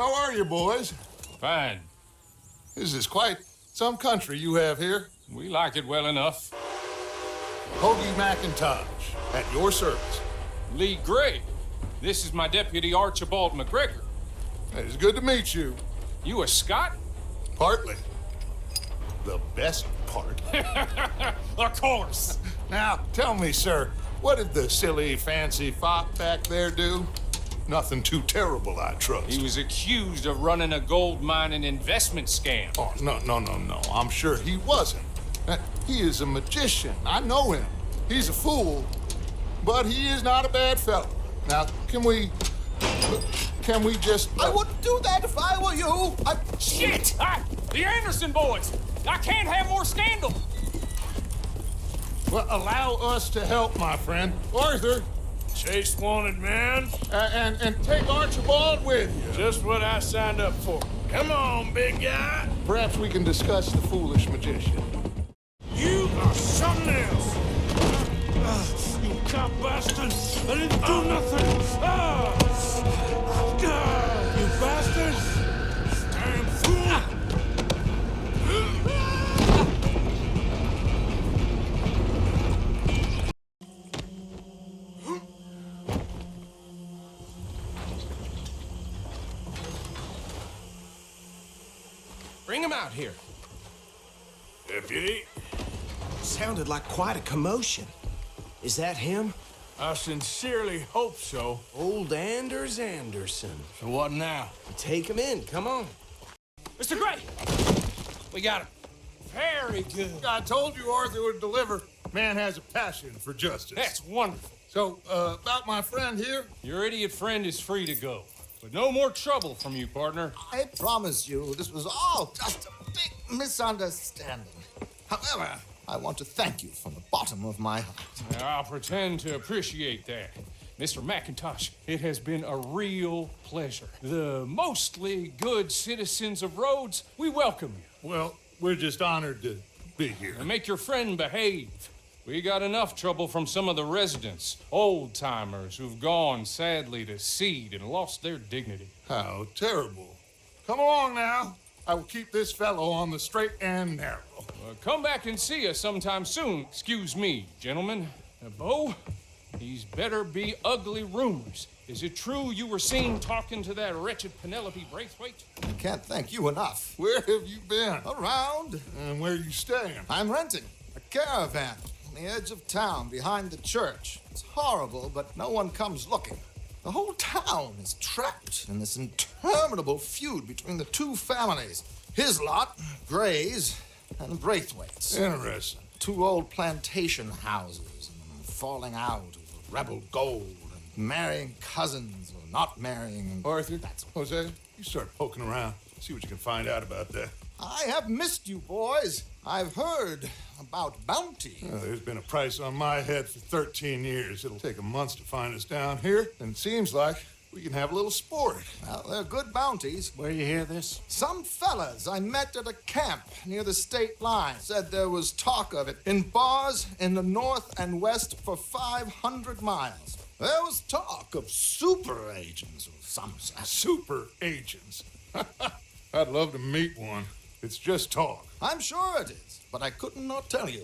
how are you, boys? Fine. This is quite some country you have here. We like it well enough. Hoagie McIntosh, at your service. Lee Gray. This is my deputy, Archibald McGregor. It's good to meet you. You a Scot? Partly. The best part. Of course. Now, tell me, sir, what did the silly, fancy fop back there do? Nothing too terrible, I trust. He was accused of running a gold mining investment scam. Oh, no. I'm sure he wasn't. He is a magician. I know him. He's a fool, but he is not a bad fellow. Now, can we just... I wouldn't do that if I were you. Shit! The Anderson boys! I can't have more scandal! Well, allow us to help, my friend. Arthur. Chase wanted man. And take Archibald with you. Just what I signed up for. Come on, big guy. Perhaps we can discuss the foolish magician. You are something else. You cop bastard. I didn't do nothing. You bastard. Damn fool. Bring him out here. Deputy, Sounded like quite a commotion. Is that him? I sincerely hope so. Old Anders Anderson. So what now? Take him in, come on. Mr. Gray! We got him. Very good. I told you Arthur would deliver. Man has a passion for justice. That's wonderful. So, about my friend here? Your idiot friend is free to go. But no more trouble from you, partner. I promise you, this was all just a big misunderstanding. However, I want to thank you from the bottom of my heart. I'll pretend to appreciate that. Mr. McIntosh, it has been a real pleasure. The mostly good citizens of Rhodes, we welcome you. Well, we're just honored to be here. And make your friend behave. We got enough trouble from some of the residents, old-timers who've gone, sadly, to seed and lost their dignity. How terrible. Come along now. I will keep this fellow on the straight and narrow. Come back and see us sometime soon. Excuse me, gentlemen. Bo, these better be ugly rumors. Is it true you were seen talking to that wretched Penelope Braithwaite? I can't thank you enough. Where have you been? Around. And where are you staying? I'm renting a caravan on the edge of town behind the church. It's horrible, but no one comes looking. The whole town is trapped in this interminable feud between the two families. His lot, Gray's, and Braithwaite's. Interesting. Two old plantation houses and falling out over rebel gold and marrying cousins or not marrying. Arthur, Jose, you start poking around. See what you can find out about that. I have missed you, boys. I've heard about bounty. There's been a price on my head for 13 years. It'll take a month to find us down here, and it seems like we can have a little sport. Well, they're good bounties. Where you hear this? Some fellas I met at a camp near the state line said there was talk of it in bars in the north and west for 500 miles. There was talk of super agents or some such. Super agents. I'd love to meet one. It's just talk. I'm sure it is, but I couldn't not tell you.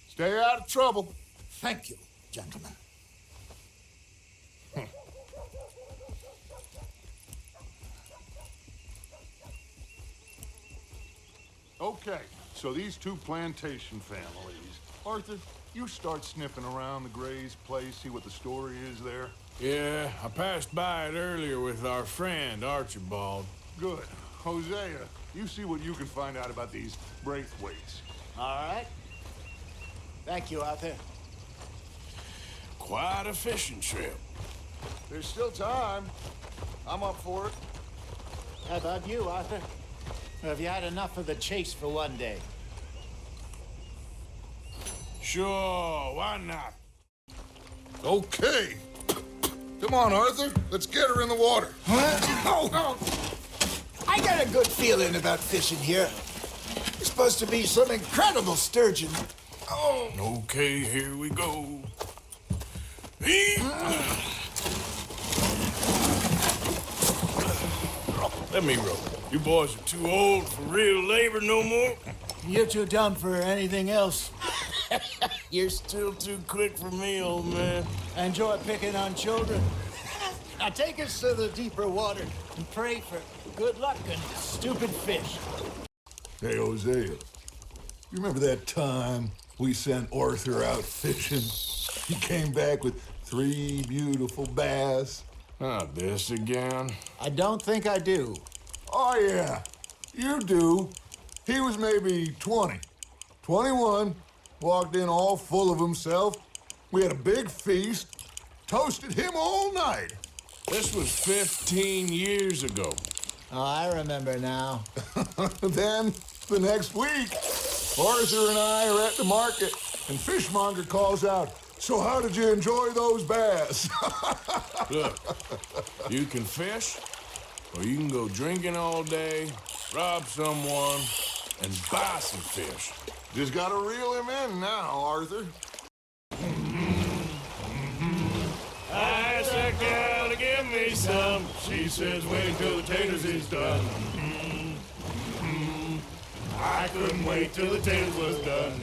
Stay out of trouble. Thank you, gentlemen. Okay, so these two plantation families. Arthur, you start sniffing around the Gray's place, see what the story is there. Yeah, I passed by it earlier with our friend, Archibald. Good. Hosea, you see what you can find out about these Braithwaites. All right. Thank you, Arthur. Quite a fishing trip. There's still time. I'm up for it. How about you, Arthur? Or have you had enough of the chase for one day? Sure, why not? Okay. Come on, Arthur. Let's get her in the water. I got a good feeling about fishing here. There's supposed to be some incredible sturgeon. Oh. Okay, here we go. Let me row. You boys are too old for real labor no more. You're too dumb for anything else. You're still too quick for me, old man. I enjoy picking on children. Now take us to the deeper water and pray for good luck and stupid fish. Hey, Hosea, you remember that time we sent Arthur out fishing? He came back with 3 beautiful bass. Not this again. I don't think I do. Oh, yeah, you do. He was maybe 20, 21, walked in all full of himself. We had a big feast, toasted him all night. This was 15 years ago. Oh, I remember now. Then, the next week, Arthur and I are at the market, and Fishmonger calls out, "So how did you enjoy those bass?" Look, you can fish, or you can go drinking all day, rob someone, and buy some fish. Just gotta reel him in now, Arthur. I asked that gal to give me some. She says wait till the taters is done. I couldn't wait till the taters was done.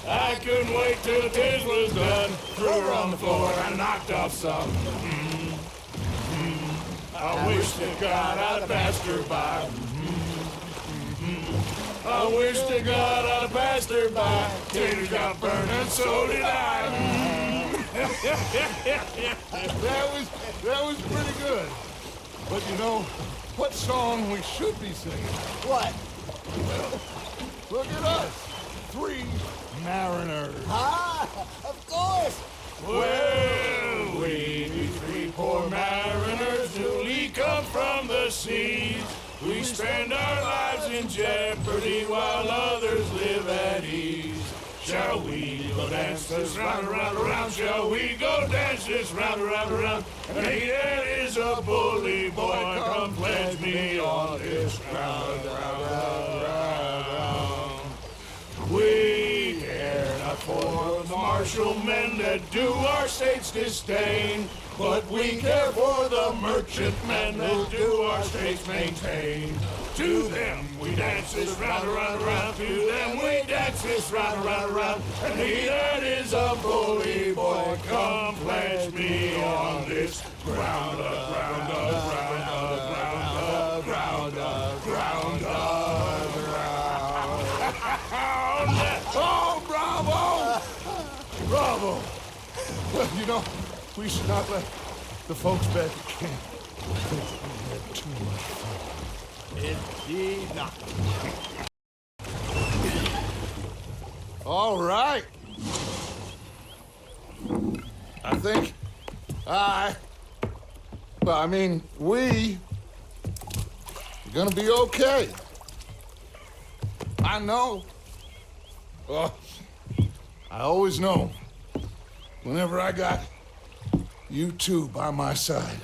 I couldn't wait till the taters was done. Threw her on the floor and knocked off some. I wish to God I'd passed her by. I wish to God I'd passed her by. Taters got burned and so did I. That was pretty good. But you know, what song we should be singing? What? Look at us. 3 mariners. Ah, of course. Well, we be 3 poor mariners newly come from the seas. We spend our lives in jeopardy while others live at ease. Shall we go dance this round, around, around? Shall we go dance this round, around, around? And he that is a bully boy, come pledge me on this ground, round. We care not for the martial men that do our states disdain, but we care for the merchant men that do our states maintain. To them we dance this round, around, around. To them we dance this round, around, around. And he that is a bully boy, come pledge me on this ground, ground, ground, ground, ground, ground, ground. Oh, bravo! Bravo! Well, you know, we should not let the folks back at camp think that we had too much fun. Indeed not. All right. I think we are gonna be okay. I know. Well, I always know whenever I got you two by my side,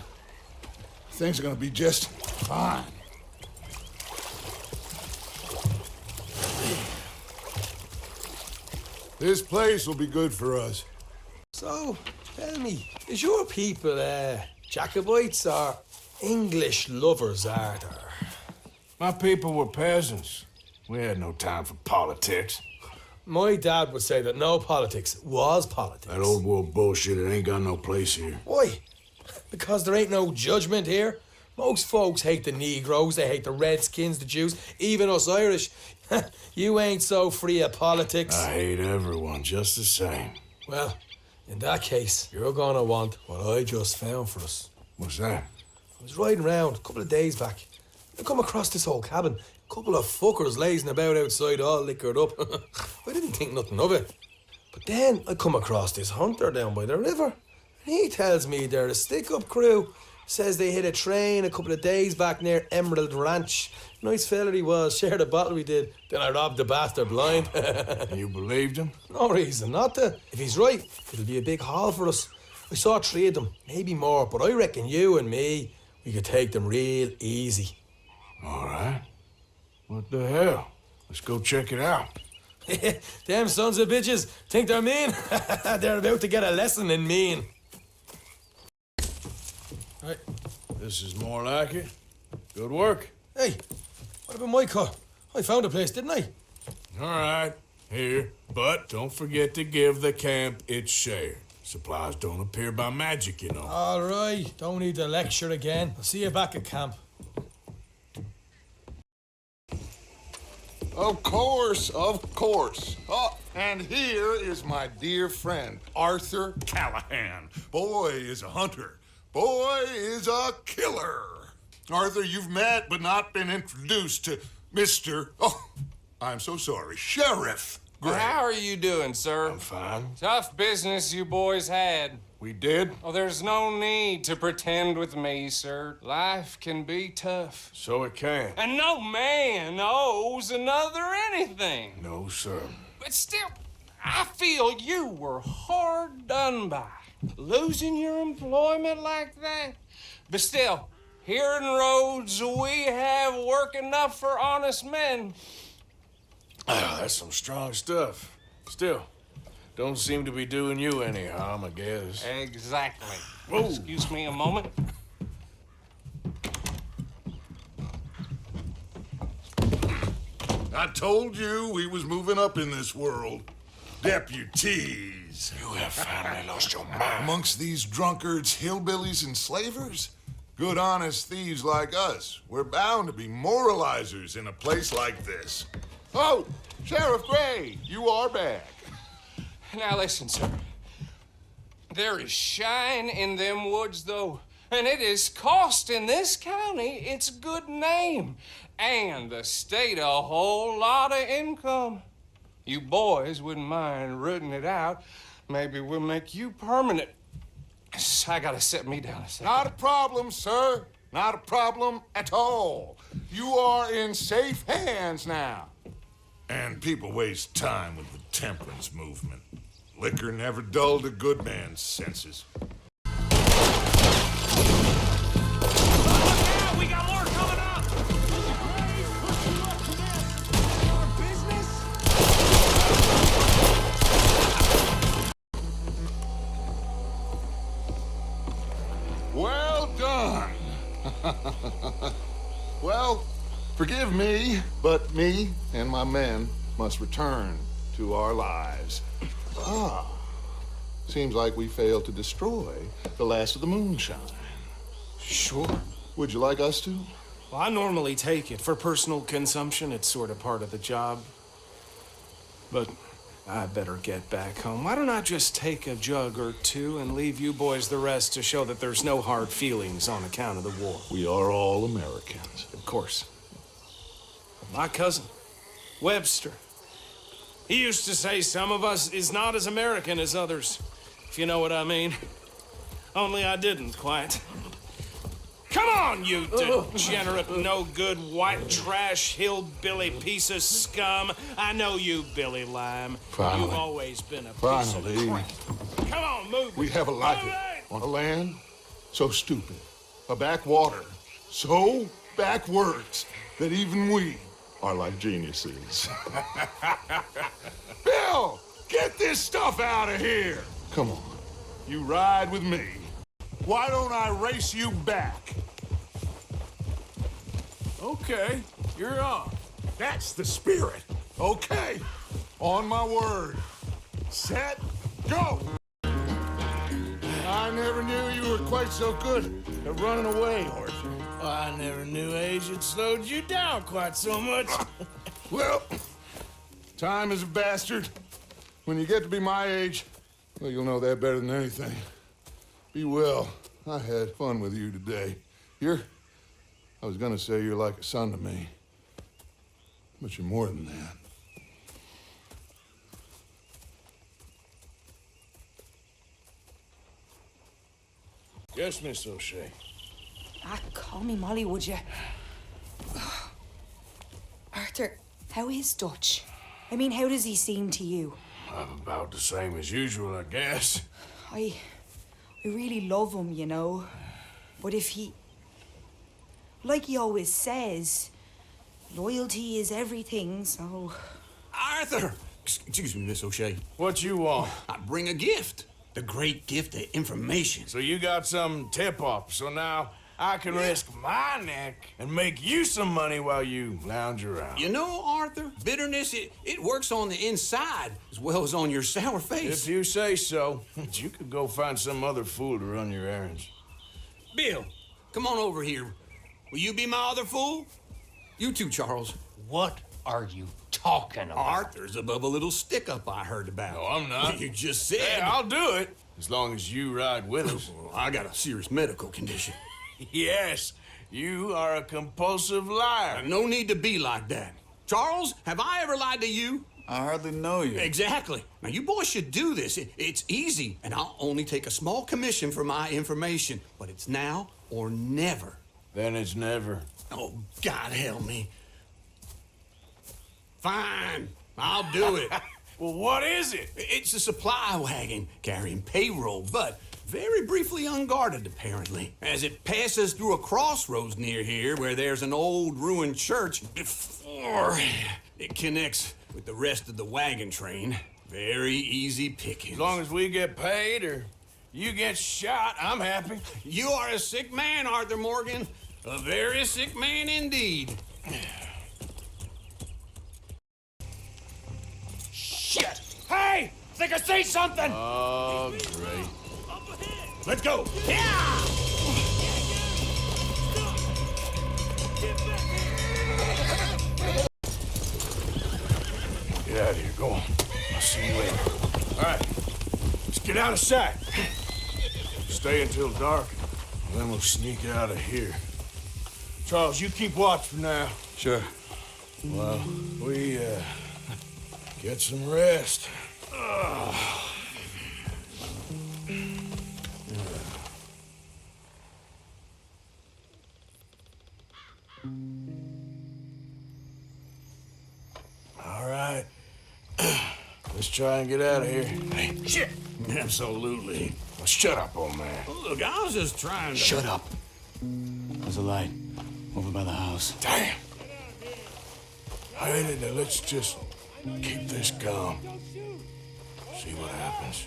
things are gonna be just fine. This place will be good for us. So, tell me, is your people Jacobites or English lovers, Arthur? My people were peasants. We had no time for politics. My dad would say that no politics was politics. That old world bullshit, it ain't got no place here. Why? Because there ain't no judgment here. Most folks hate the Negroes, they hate the Redskins, the Jews, even us Irish. You ain't so free of politics. I hate everyone just the same. Well, in that case, you're gonna want what I just found for us. What's that? I was riding around a couple of days back. I come across this old cabin. A couple of fuckers lazing about outside all liquored up. I didn't think nothing of it. But then I come across this hunter down by the river. And he tells me they're a stick-up crew. Says they hit a train a couple of days back near Emerald Ranch. Nice fella he was, shared a bottle we did. Then I robbed the bastard blind. And you believed him? No reason not to. If he's right, it'll be a big haul for us. I saw 3 of them, maybe more, but I reckon you and me, we could take them real easy. All right. What the hell? Let's go check it out. Them sons of bitches think they're mean. They're about to get a lesson in mean. Right, This is more like it. Good work. Hey, what about my car? I found a place, didn't I? All right, here. But don't forget to give the camp its share. Supplies don't appear by magic, you know. All right, don't need to lecture again. I'll see you back at camp. Of course, of course. Oh, and here is my dear friend, Arthur Callahan. Boy is a hunter. Boy is a killer. Arthur, you've met but not been introduced to Mr. Oh, I'm so sorry, Sheriff Gray. How are you doing, sir? I'm fine. Tough business you boys had. We did? Oh, there's no need to pretend with me, sir. Life can be tough. So it can. And no man owes another anything. No, sir. But still, I feel you were hard done by. Losing your employment like that. But still, here in Rhodes, we have work enough for honest men. Ah, that's some strong stuff. Still, don't seem to be doing you any harm, I guess. Exactly. Whoa. Excuse me a moment. I told you we was moving up in this world. Deputies. You have finally lost your mind. Amongst these drunkards, hillbillies, and slavers? Good, honest thieves like us. We're bound to be moralizers in a place like this. Oh, Sheriff Gray, you are back. Now listen, sir. There is shine in them woods, though, and it is costing this county its good name and the state a whole lot of income. You boys wouldn't mind rooting it out. Maybe we'll make you permanent. I gotta set me down a second. Not a problem, sir. Not a problem at all. You are in safe hands now. And people waste time with the temperance movement. Liquor never dulled a good man's senses. We got more coming up! Well done. Well, forgive me, but me and my men must return to our lives. Ah, seems like we failed to destroy the last of the moonshine. Sure. Would you like us to? Well, I normally take it. For personal consumption, it's sort of part of the job. But I better get back home. Why don't I just take a jug or two and leave you boys the rest to show that there's no hard feelings on account of the war? We are all Americans. Of course. My cousin, Webster, he used to say some of us is not as American as others, if you know what I mean. Only I didn't quite. Come on, you degenerate, no-good, white trash, hillbilly piece of scum. I know you, Billy Lime. Finally. You've always been a Finally. piece of crap. Come on, move. We have a like it on a land so stupid, a backwater so backwards that even we are like geniuses. Bill, get this stuff out of here. Come on, you ride with me. Why don't I race you back? Okay, you're off. That's the spirit. Okay, on my word. Set, go. I never knew you were quite so good at running away, Arthur. Well, I never knew age had slowed you down quite so much. Well, time is a bastard. When you get to be my age, well, you'll know that better than anything. Be well. I had fun with you today. I was gonna say you're like a son to me, but you're more than that. Yes, Miss O'Shea. Ah, call me Molly, would you? Arthur, how is Dutch? I mean, how does he seem to you? I'm about the same as usual, I guess. I really love him, you know. But if he... Like he always says, loyalty is everything, so... Arthur! Excuse me, Miss O'Shea. What you want? I bring a gift. The great gift of information. So you got some tip-off. So now, I can risk my neck and make you some money while you lounge around. You know, Arthur, bitterness, it works on the inside as well as on your sour face. If you say so, you could go find some other fool to run your errands. Bill, come on over here. Will you be my other fool? You too, Charles. What are you talking about? Arthur's above a little stick-up I heard about. No, I'm not. You just said. Hey, I'll do it, as long as you ride with us. I got a serious medical condition. Yes, you are a compulsive liar. No need to be like that. Charles, have I ever lied to you? I hardly know you. Exactly. Now, you boys should do this. It's easy, and I'll only take a small commission for my information. But it's now or never. Then it's never. Oh, God help me. Fine, I'll do it. Well, what is it? It's a supply wagon carrying payroll, but very briefly unguarded, apparently. As it passes through a crossroads near here where there's an old ruined church before it connects with the rest of the wagon train. Very easy pickings. As long as we get paid or you get shot, I'm happy. You are a sick man, Arthur Morgan. A very sick man indeed. Shit! Hey! Think I see something! Oh, great. Let's go! Yeah! Get out of here. Go on. I'll see you later. All right. Let's get out of sight. Stay until dark, and then we'll sneak out of here. Charles, you keep watch for now. Sure. Well, we, get some rest. All right. Let's try and get out of here. Hey, shit! Absolutely. Well, shut up, old man. Look, I was just trying to... Shut up. There's a light over by the house. Damn. All right, now let's just keep this calm. See what happens.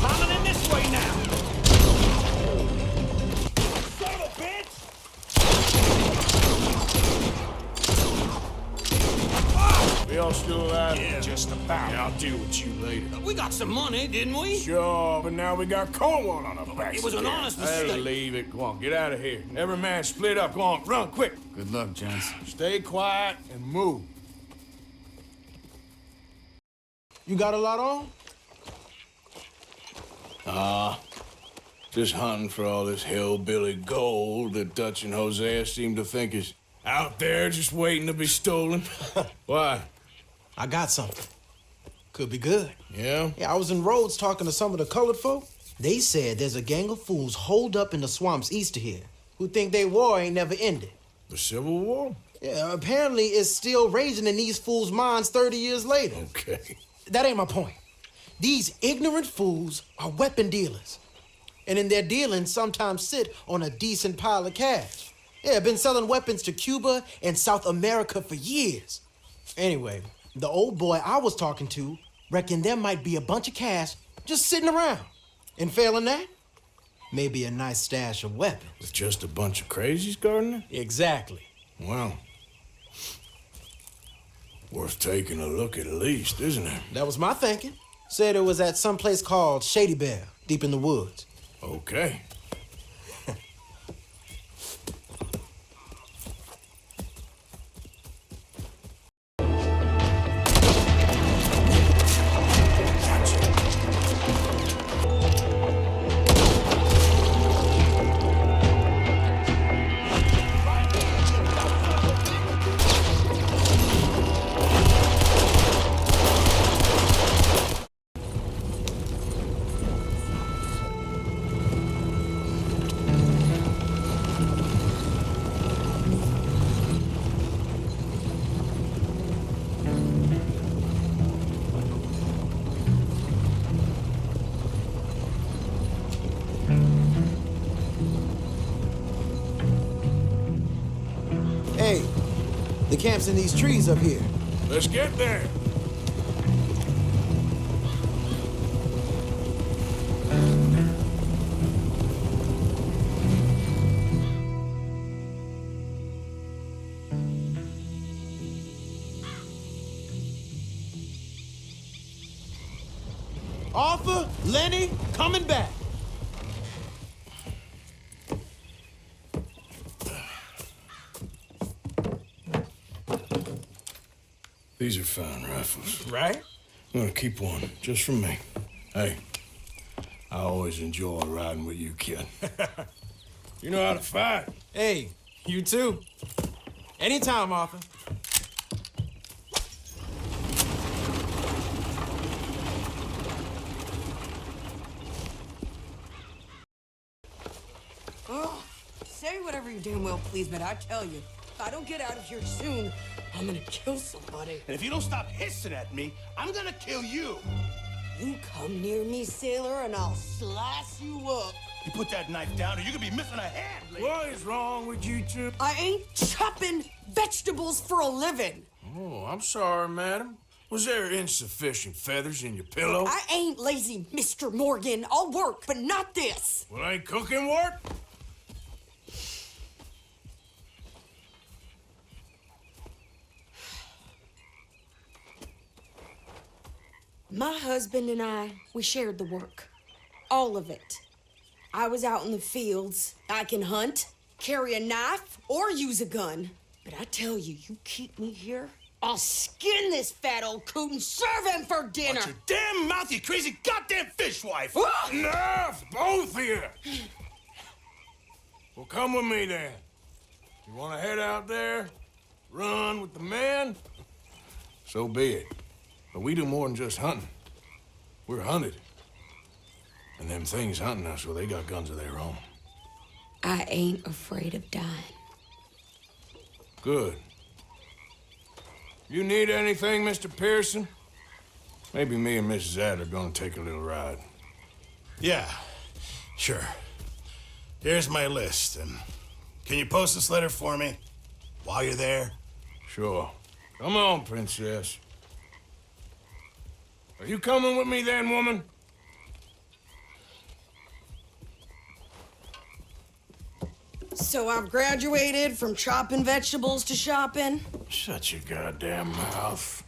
Coming in this way now. Son of a bitch! We all still alive? Yeah, just about. Yeah, I'll deal with you later. We got some money, didn't we? Sure, but now we got Cornwall on our backs. It was an honest I'll mistake. leave it. Go on, get out of here. Every man split up. Go on, run, quick. Good luck, gents. Stay quiet and move. You got a lot on? Just hunting for all this hillbilly gold that Dutch and Hosea seem to think is out there just waiting to be stolen. Why? I got something. Could be good. Yeah? Yeah, I was in Rhodes talking to some of the colored folk. They said there's a gang of fools holed up in the swamps east of here who think their war ain't never ended. The Civil War? Yeah, apparently it's still raging in these fools' minds 30 years later. Okay. That ain't my point. These ignorant fools are weapon dealers. And in their dealing, sometimes sit on a decent pile of cash. Yeah, been selling weapons to Cuba and South America for years. Anyway, the old boy I was talking to reckoned there might be a bunch of cash just sitting around. And failing that, maybe a nice stash of weapons. With just a bunch of crazies, Gardner? Exactly. Well, worth taking a look at least, isn't it? That was my thinking. Said it was at some place called Shady Bear, deep in the woods. Okay. Hey, the camp's in these trees up here. Let's get there. Arthur, Lenny, coming back. These are fine rifles. Right? I'm gonna keep one, just for me. Hey, I always enjoy riding with you, kid. You know how to fight. Hey, you too. Anytime, Arthur. Oh, say whatever you damn well please, but I tell you, if I don't get out of here soon, I'm gonna kill somebody. And if you don't stop hissing at me, I'm gonna kill you. You come near me, sailor, and I'll slice you up. You put that knife down or you could be missing a hand, lady. What is wrong with you two? I ain't chopping vegetables for a living. Oh, I'm sorry, madam. Was there insufficient feathers in your pillow? I ain't lazy, Mr. Morgan. I'll work, but not this. Well, ain't cooking work? My husband and I, we shared the work. All of it. I was out in the fields. I can hunt, carry a knife, or use a gun. But I tell you, you keep me here, I'll skin this fat old coot and serve him for dinner. Watch your damn mouth, you crazy goddamn fishwife. Enough, both of you. Well, come with me then. You want to head out there, run with the men? So be it. But we do more than just hunting. We're hunted. And them things hunting us, well, they got guns of their own. I ain't afraid of dying. Good. You need anything, Mr. Pearson? Maybe me and Mrs. Adler are gonna take a little ride. Yeah, sure. Here's my list, and can you post this letter for me while you're there? Sure. Come on, princess. Are you coming with me then, woman? So I've graduated from chopping vegetables to shopping. Shut your goddamn mouth.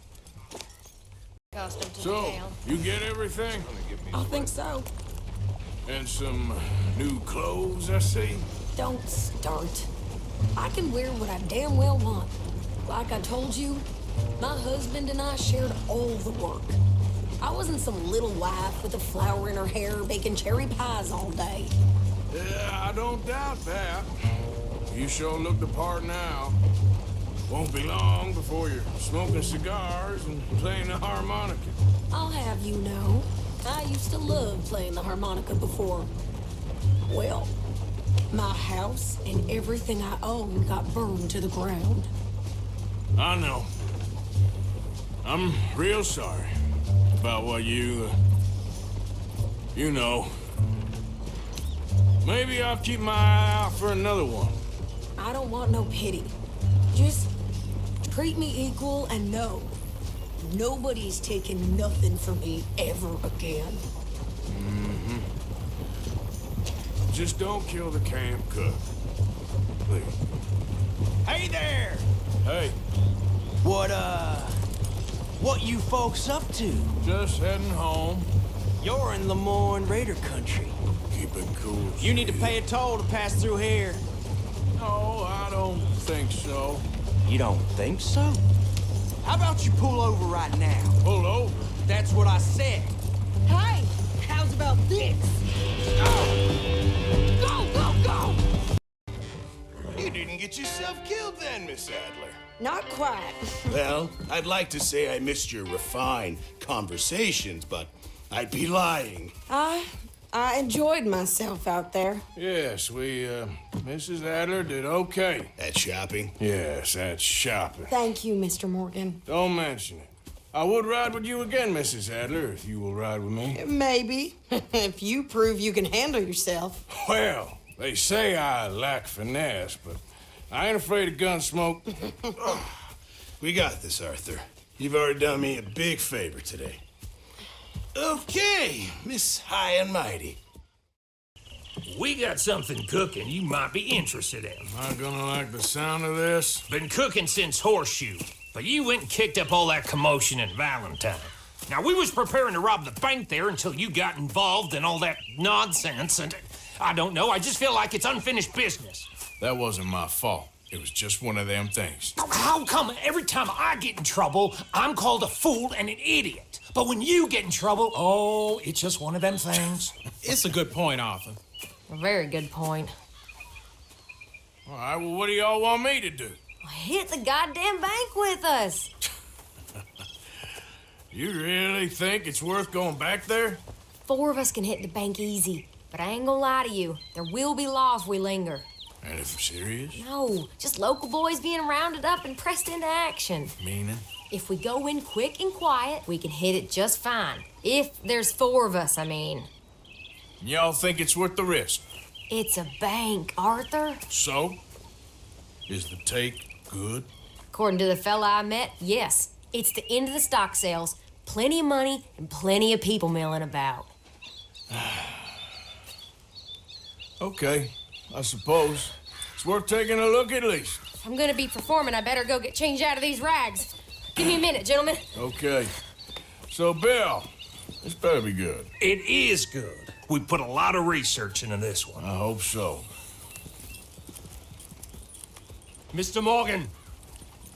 Costume to So, town. you get everything? I think so. And some new clothes, I see? Don't start. I can wear what I damn well want. Like I told you, my husband and I shared all the work. I wasn't some little wife with a flower in her hair baking cherry pies all day. Yeah, I don't doubt that. You sure look the part now. Won't be long before you're smoking cigars and playing the harmonica. I'll have you know, I used to love playing the harmonica before. Well, my house and everything I owned got burned to the ground. I know. I'm real sorry about what you know. Maybe I'll keep my eye out for another one. I don't want no pity. Just treat me equal and know nobody's taking nothing from me ever again. Mm-hmm. Just don't kill the camp cook. Please. Hey there! Hey. What you folks up to? Just heading home. You're in Lemoyne Raider country. Keep it cool. You need to pay a toll to pass through here. No, I don't think so. You don't think so? How about you pull over right now? Pull over? That's what I said. Hey, how's about this? Go, go, go! You didn't get yourself killed then, Miss Adler. Not quite. Well, I'd like to say I missed your refined conversations, but I'd be lying. I enjoyed myself out there. Yes, Mrs. Adler did okay. At shopping? Yes, that's shopping. Thank you, Mr. Morgan. Don't mention it. I would ride with you again, Mrs. Adler, if you will ride with me. Maybe, if you prove you can handle yourself. Well, they say I lack finesse, but I ain't afraid of gun smoke. We got this, Arthur. You've already done me a big favor today. Okay, Miss High and Mighty. We got something cooking you might be interested in. Am I gonna like the sound of this? Been cooking since Horseshoe, but you went and kicked up all that commotion in Valentine. Now, we was preparing to rob the bank there until you got involved in all that nonsense, and I don't know, I just feel like it's unfinished business. That wasn't my fault. It was just one of them things. How come every time I get in trouble, I'm called a fool and an idiot? But when you get in trouble, oh, it's just one of them things. It's a good point, Arthur. A very good point. All right, well, what do y'all want me to do? Hit the goddamn bank with us. You really think it's worth going back there? 4 of us can hit the bank easy, but I ain't gonna lie to you. There will be law if we linger. Anything serious? No, just local boys being rounded up and pressed into action. Meaning? If we go in quick and quiet, we can hit it just fine. If there's 4 of us, I mean. Y'all think it's worth the risk? It's a bank, Arthur. So? Is the take good? According to the fella I met, yes. It's the end of the stock sales. Plenty of money and plenty of people milling about. Okay, I suppose. It's worth taking a look at least. If I'm gonna be performing, I better go get changed out of these rags. Give me a minute, gentlemen. Okay. So, Bill, this better be good. It is good. We put a lot of research into this one. I hope so. Mr. Morgan.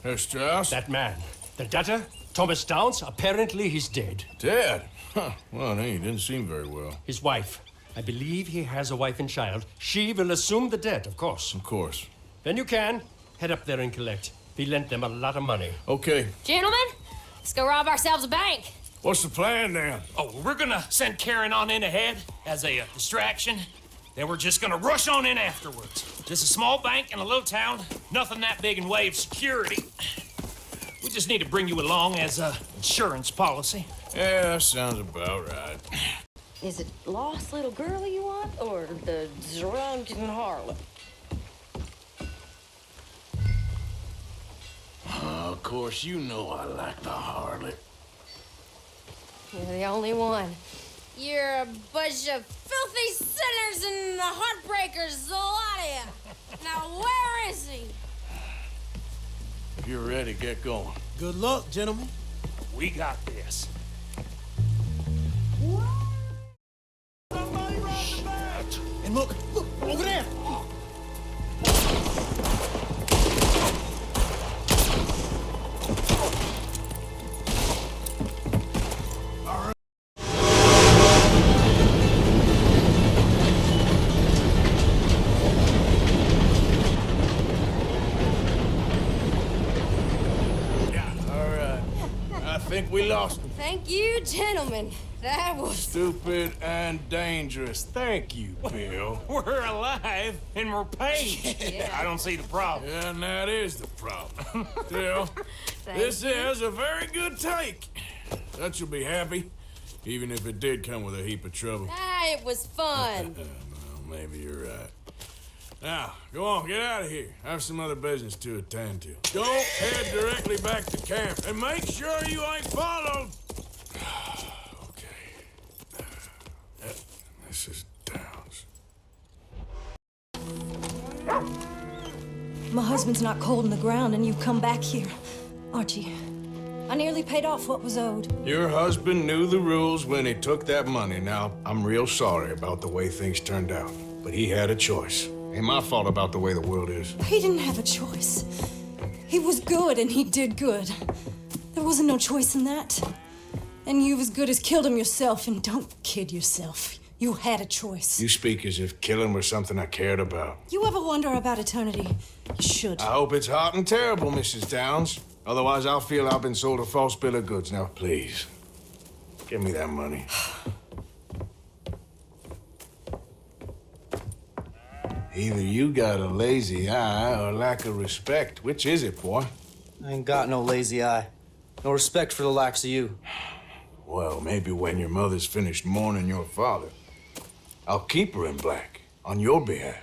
Herr Strauss? That man. The debtor, Thomas Downs, apparently he's dead. Dead? Huh. Well, he didn't seem very well. His wife. I believe he has a wife and child. She will assume the debt, of course. Of course. Then you can head up there and collect. We lent them a lot of money. Okay. Gentlemen, let's go rob ourselves a bank. What's the plan, then? Oh, we're gonna send Karen on in ahead as a distraction. Then we're just gonna rush on in afterwards. Just a small bank in a little town. Nothing that big in way of security. We just need to bring you along as a insurance policy. Yeah, that sounds about right. Is it lost little girl you want, or the drunken harlot? Of course, you know I like the harlot. You're the only one. You're a bunch of filthy sinners and the heartbreakers, the lot of you. Now, where is he? If you're ready, get going. Good luck, gentlemen. We got this. And look, over there. I think we lost him. Thank you, gentlemen. That was... Stupid and dangerous. Thank you, Bill. We're alive and we're paid. Yeah. I don't see the problem. Yeah, and that is the problem. Still, this is a very good take. That you'll be happy, even if it did come with a heap of trouble. Ah, it was fun. Well, maybe you're right. Now, go on, get out of here. I have some other business to attend to. Don't head directly back to camp, and make sure you ain't followed. Okay. This is Downs. My husband's not cold in the ground, and you've come back here. Archie, I nearly paid off what was owed. Your husband knew the rules when he took that money. Now, I'm real sorry about the way things turned out, but he had a choice. Ain't my fault about the way the world is. He didn't have a choice. He was good, and he did good. There wasn't no choice in that. And you as good as killed him yourself, and don't kid yourself. You had a choice. You speak as if killing was something I cared about. You ever wonder about eternity? You should. I hope it's hot and terrible, Mrs. Downs. Otherwise, I'll feel I've been sold a false bill of goods. Now, please, give me that money. Either you got a lazy eye or lack of respect. Which is it, boy? I ain't got no lazy eye. No respect for the likes of you. Well, maybe when your mother's finished mourning your father, I'll keep her in black on your behalf.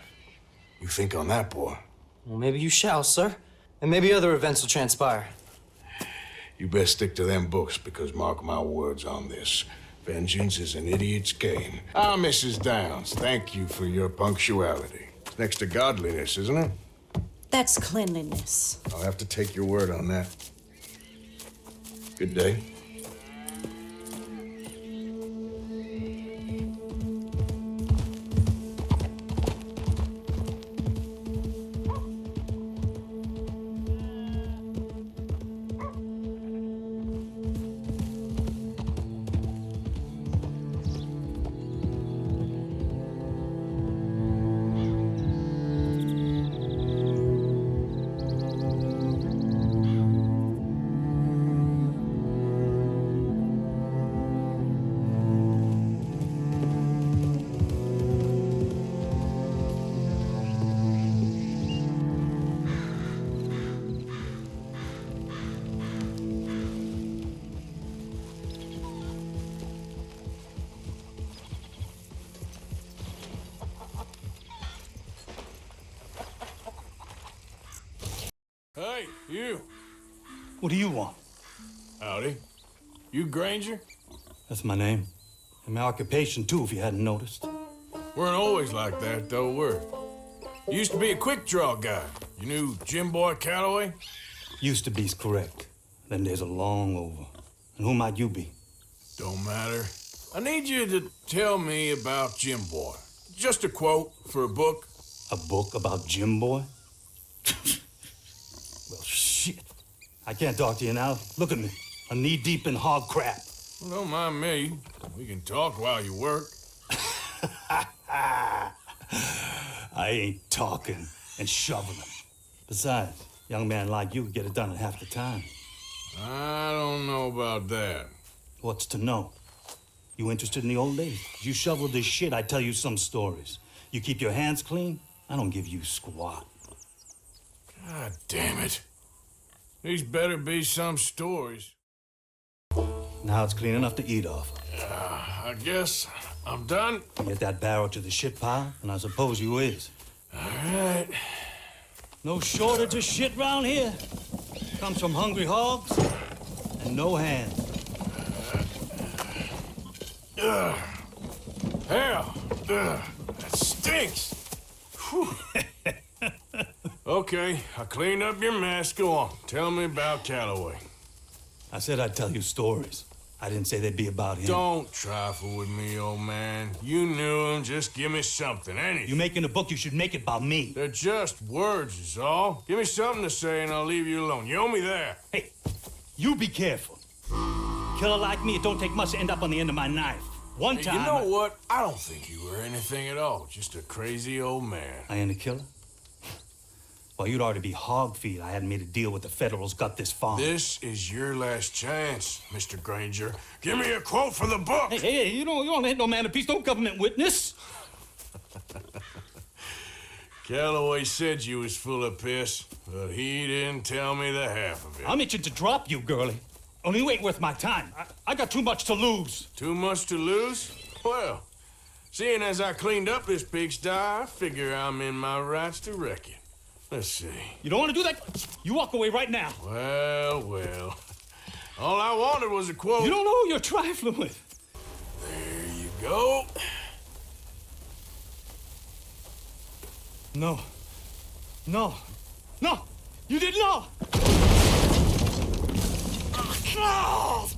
You think on that, boy? Well, maybe you shall, sir. And maybe other events will transpire. You best stick to them books, because mark my words on this. Vengeance is an idiot's game. Ah, Mrs. Downs, thank you for your punctuality. It's next to godliness, isn't it? That's cleanliness. I'll have to take your word on that. Good day. Hey, you. What do you want? Howdy. You Granger? That's my name. And my occupation, too, if you hadn't noticed. Weren't always like that, though, were you? Used to be a quick draw guy. You knew Jim Boy Calloway? Used to be's correct. Then there's a long over. And who might you be? Don't matter. I need you to tell me about Jim Boy. Just a quote for a book. A book about Jim Boy? Well, shit. I can't talk to you now. Look at me. I'm knee-deep in hog crap. Well, don't mind me. We can talk while you work. I ain't talking and shoveling. Besides, a young man like you could get it done in half the time. I don't know about that. What's to know? You interested in the old days? You shoveled this shit, I tell you some stories. You keep your hands clean, I don't give you squat. God damn it. These better be some stories. Now it's clean enough to eat off. I guess I'm done. Get that barrel to the shit pile, and I suppose you is. All right. No shortage of shit round here. Comes from hungry hogs and no hands. Hell, that stinks. Okay, I cleaned up your mess. Go on. Tell me about Calloway. I said I'd tell you stories. I didn't say they'd be about him. Don't trifle with me, old man. You knew him. Just give me something, anything. You making a book, you should make it about me. They're just words, is all. Give me something to say, and I'll leave you alone. You owe me that. Hey, you be careful. Killer like me, it don't take much to end up on the end of my knife. One time... You know what? I don't think you were anything at all. Just a crazy old man. I ain't a killer? Well, you'd already be hog feed. I hadn't made a deal with the Federals, got this far. This is your last chance, Mr. Granger. Give me a quote for the book. Hey, you don't hit no man of peace, no government witness. Calloway said you was full of piss, but he didn't tell me the half of it. I'm itching to drop you, girlie. Only you ain't worth my time. I got too much to lose. Too much to lose? Well, seeing as I cleaned up this pigsty, I figure I'm in my rights to wreck it. Let's see. You don't want to do that? You walk away right now. Well. All I wanted was a quote. You don't know who you're trifling with. There you go. No. You didn't know. No!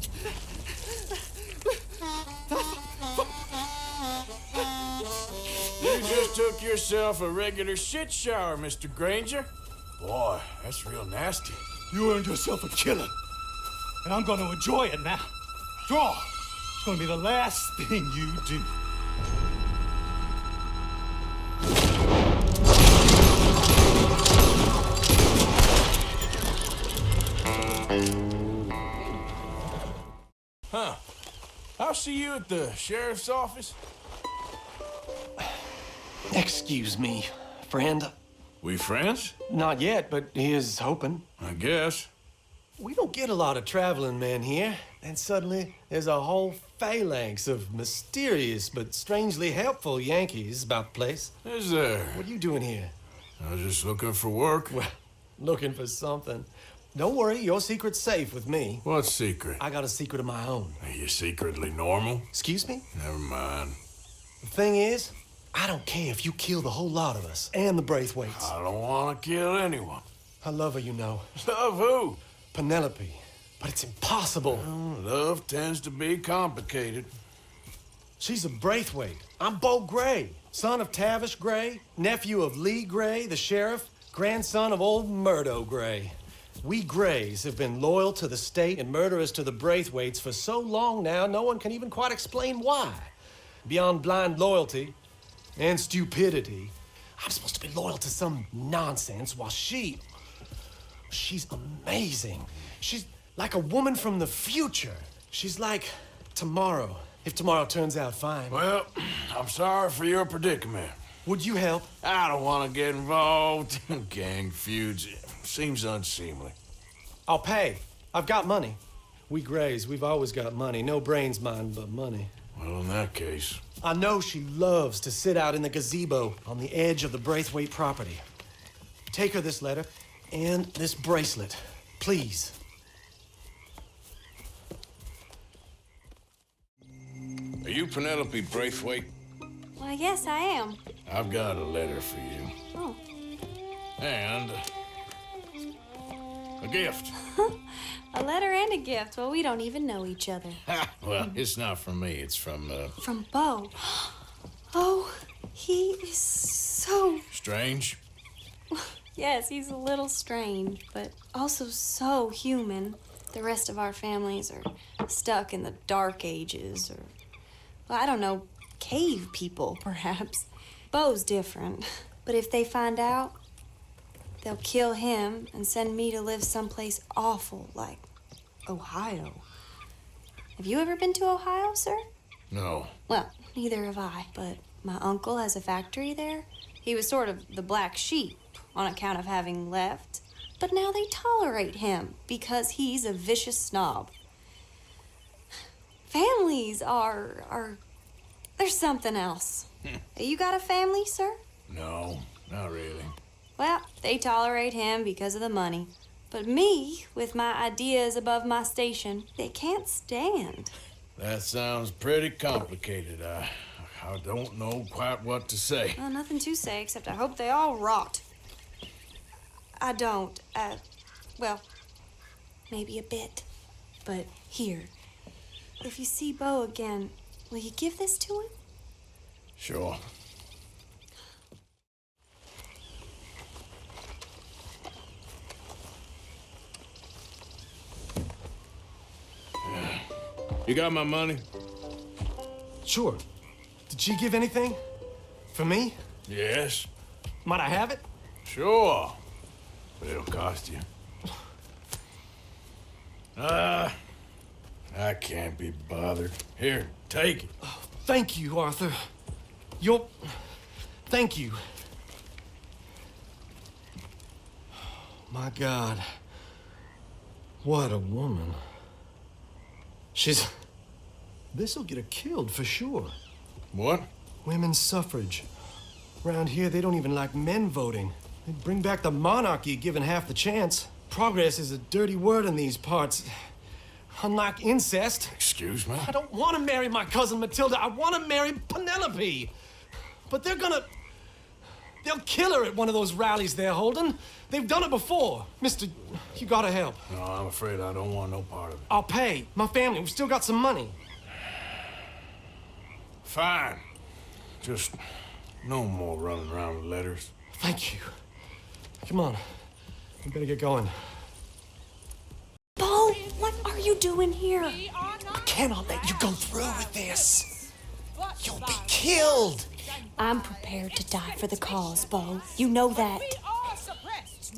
You just took yourself a regular shit shower, Mr. Granger. Boy, that's real nasty. You earned yourself a killing. And I'm going to enjoy it now. Draw. It's going to be the last thing you do. Huh. I'll see you at the sheriff's office. Excuse me, friend. We friends? Not yet, but he is hoping. I guess. We don't get a lot of traveling men here, and suddenly there's a whole phalanx of mysterious but strangely helpful Yankees about the place. Is there? What are you doing here? I was just looking for work. Well, looking for something. Don't worry, your secret's safe with me. What secret? I got a secret of my own. Are you secretly normal? Excuse me? Never mind. The thing is, I don't care if you kill the whole lot of us and the Braithwaites. I don't want to kill anyone. I love her, you know. Love who? Penelope. But it's impossible. Well, love tends to be complicated. She's a Braithwaite. I'm Bo Gray, son of Tavish Gray, nephew of Lee Gray, the sheriff, grandson of old Murdo Gray. We Grays have been loyal to the state and murderers to the Braithwaites for so long now, no one can even quite explain why. Beyond blind loyalty and stupidity, I'm supposed to be loyal to some nonsense while she's amazing. She's like a woman from the future. She's like tomorrow, if tomorrow turns out fine. Well, I'm sorry for your predicament. Would you help? I don't want to get involved in gang feuds. Seems unseemly. I'll pay. I've got money. We Grays, we've always got money. No brains, mind, but money. Well, in that case... I know she loves to sit out in the gazebo on the edge of the Braithwaite property. Take her this letter and this bracelet, please. Are you Penelope Braithwaite? Why, yes, I am. I've got a letter for you. Oh. And... a gift. A letter and a gift. Well, we don't even know each other. Well, it's not from me. It's from, From Bo. Oh, he is so... Strange? Yes, he's a little strange, but also so human. The rest of our families are stuck in the dark ages, or... Well, I don't know, cave people, perhaps. Bo's different. But if they find out, they'll kill him and send me to live someplace awful, like Ohio. Have you ever been to Ohio, sir? No. Well, neither have I, but my uncle has a factory there. He was sort of the black sheep on account of having left. But now they tolerate him because he's a vicious snob. Families are there's something else. You got a family, sir? No, not really. Well, they tolerate him because of the money. But me, with my ideas above my station, they can't stand. That sounds pretty complicated. I don't know quite what to say. Well, nothing to say, except I hope they all rot. I don't, well, maybe a bit. But here, if you see Bo again, will you give this to him? Sure. You got my money? Sure. Did she give anything? For me? Yes. Might I have it? Sure. But it'll cost you. I can't be bothered. Here, take it. Oh, thank you, Arthur. Thank you. My God. What a woman. This'll get her killed for sure. What? Women's suffrage. Around here, they don't even like men voting. They'd bring back the monarchy given half the chance. Progress is a dirty word in these parts. Unlike incest. Excuse me? I don't want to marry my cousin Matilda. I want to marry Penelope. But they'll kill her at one of those rallies they're holding. They've done it before. Mister, you gotta help. No, I'm afraid I don't want no part of it. I'll pay. My family, we've still got some money. Fine. Just no more running around with letters. Thank you. Come on. We better get going. Bo, what are you doing here? I cannot let you go through with this. You'll be killed. I'm prepared to die for the cause, Bo. You know that.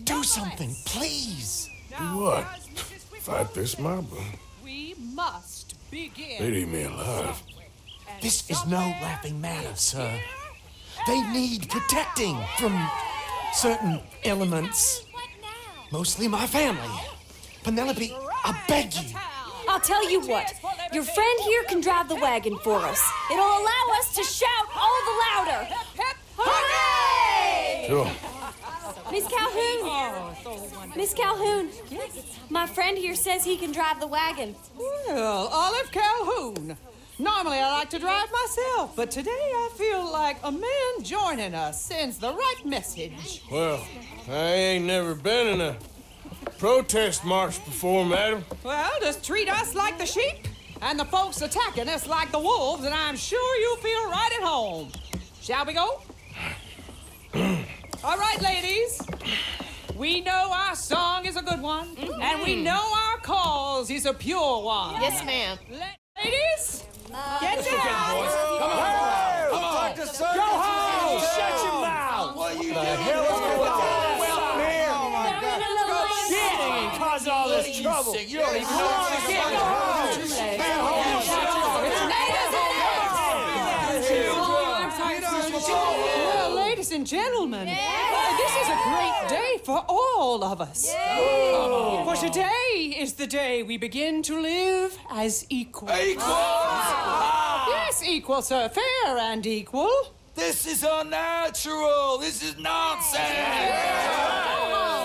Do something, please. Do what? Fight this mob? We must begin. They'd eat me alive. This is no laughing matter, sir. They need protecting from certain elements. Mostly my family. Penelope, I beg you. I'll tell you what. Your friend here can drive the wagon for us. It'll allow us to shout all the louder. Hooray! Sure. Miss Calhoun! Miss Calhoun! My friend here says he can drive the wagon. Well, Olive Calhoun. Normally I like to drive myself, but today I feel like a man joining us sends the right message. Well, I ain't never been in a protest march before, madam. Well, just treat us like the sheep, and the folks attacking us like the wolves, and I'm sure you'll feel right at home. Shall we go? All right, ladies. We know our song is a good one, and we know our cause is a pure one. Yes, ma'am. Ladies, get down. Come on. Come on. Go home! Shut your mouth! What are you doing? The hell is going on? Welcome here! Oh, my God. Shit! Causing all this trouble. You don't even know what's going Well, ladies and gentlemen, this is a great day for all of us. For today is the day we begin to live as equals. Yes, equal, sir. Fair and equal. This is unnatural. This is nonsense.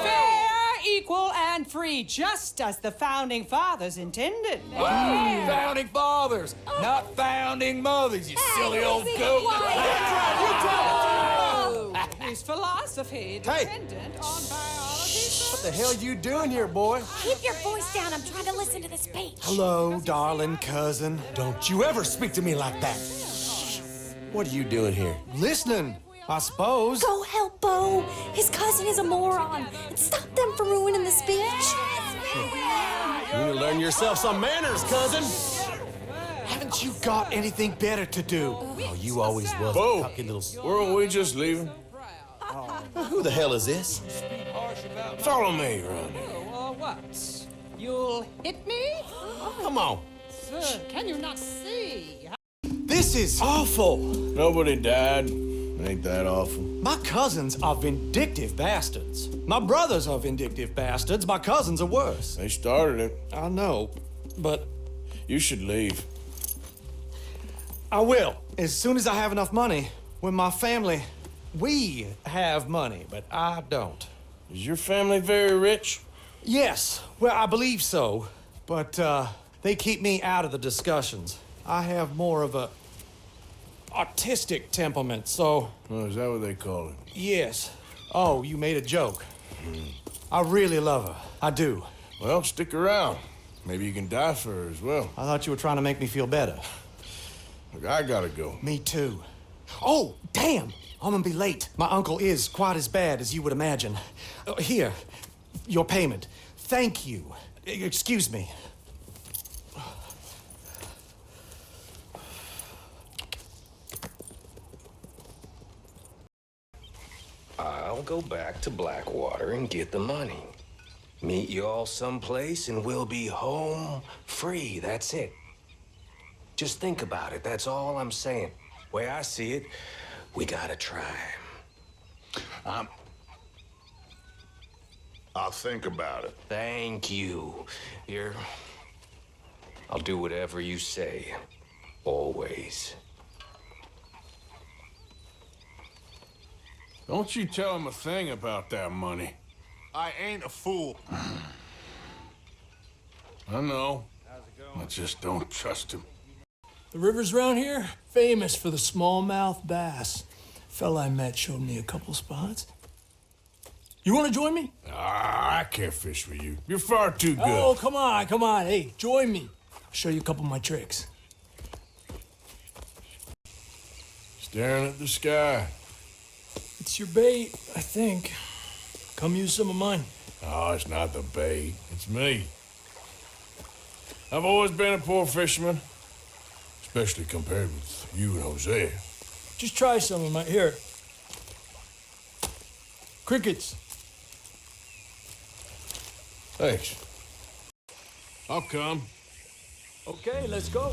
Fair, equal, and free, just as the Founding Fathers intended. Founding fathers, not founding mothers, you silly old goat. His philosophy dependent on biology. What the hell you doing here, boy? Keep your voice down. I'm trying to listen to the speech. Hello, darling cousin. Don't you ever speak to me like that. What are you doing here? Listening, I suppose. Go help Bo. His cousin is a moron. And stop them from ruining the speech. You need to learn yourself some manners, cousin. Haven't you got anything better to do? Oh, you always was Bo, a cocky little... weren't we just leaving? Who the hell is this? Follow me around here. What? You'll hit me? Come on. Sir, can you not see? This is awful. Nobody died. Ain't that awful? My cousins are vindictive bastards. My brothers are vindictive bastards. My cousins are worse. They started it. I know, but... You should leave. I will, as soon as I have enough money. When my family... We have money, but I don't. Is your family very rich? Yes, well, I believe so. But, they keep me out of the discussions. I have more of a... artistic temperament, so... Oh, is that what they call it? Yes. Oh, you made a joke. I really love her. I do. Well, stick around. Maybe you can die for her as well. I thought you were trying to make me feel better. Look, I gotta go. Me too. Oh, damn! I'm gonna be late. My uncle is quite as bad as you would imagine. Here, your payment. Thank you. Excuse me. I'll go back to Blackwater and get the money. Meet you all someplace and we'll be home free. That's it. Just think about it. That's all I'm saying. Way I see it, we gotta try. I'll think about it. Thank you. I'll do whatever you say. Always. Don't you tell him a thing about that money. I ain't a fool. I know. I just don't trust him. The rivers around here, famous for the smallmouth bass. Fella I met showed me a couple spots. You want to join me? I can't fish with you. You're far too good. Oh, come on, come on. Hey, join me. I'll show you a couple of my tricks. Staring at the sky. It's your bait, I think. Come use some of mine. Oh, it's not the bait. It's me. I've always been a poor fisherman. Especially compared with you and Jose. Just try some of my... Here. Crickets. Thanks. I'll come. Okay, let's go.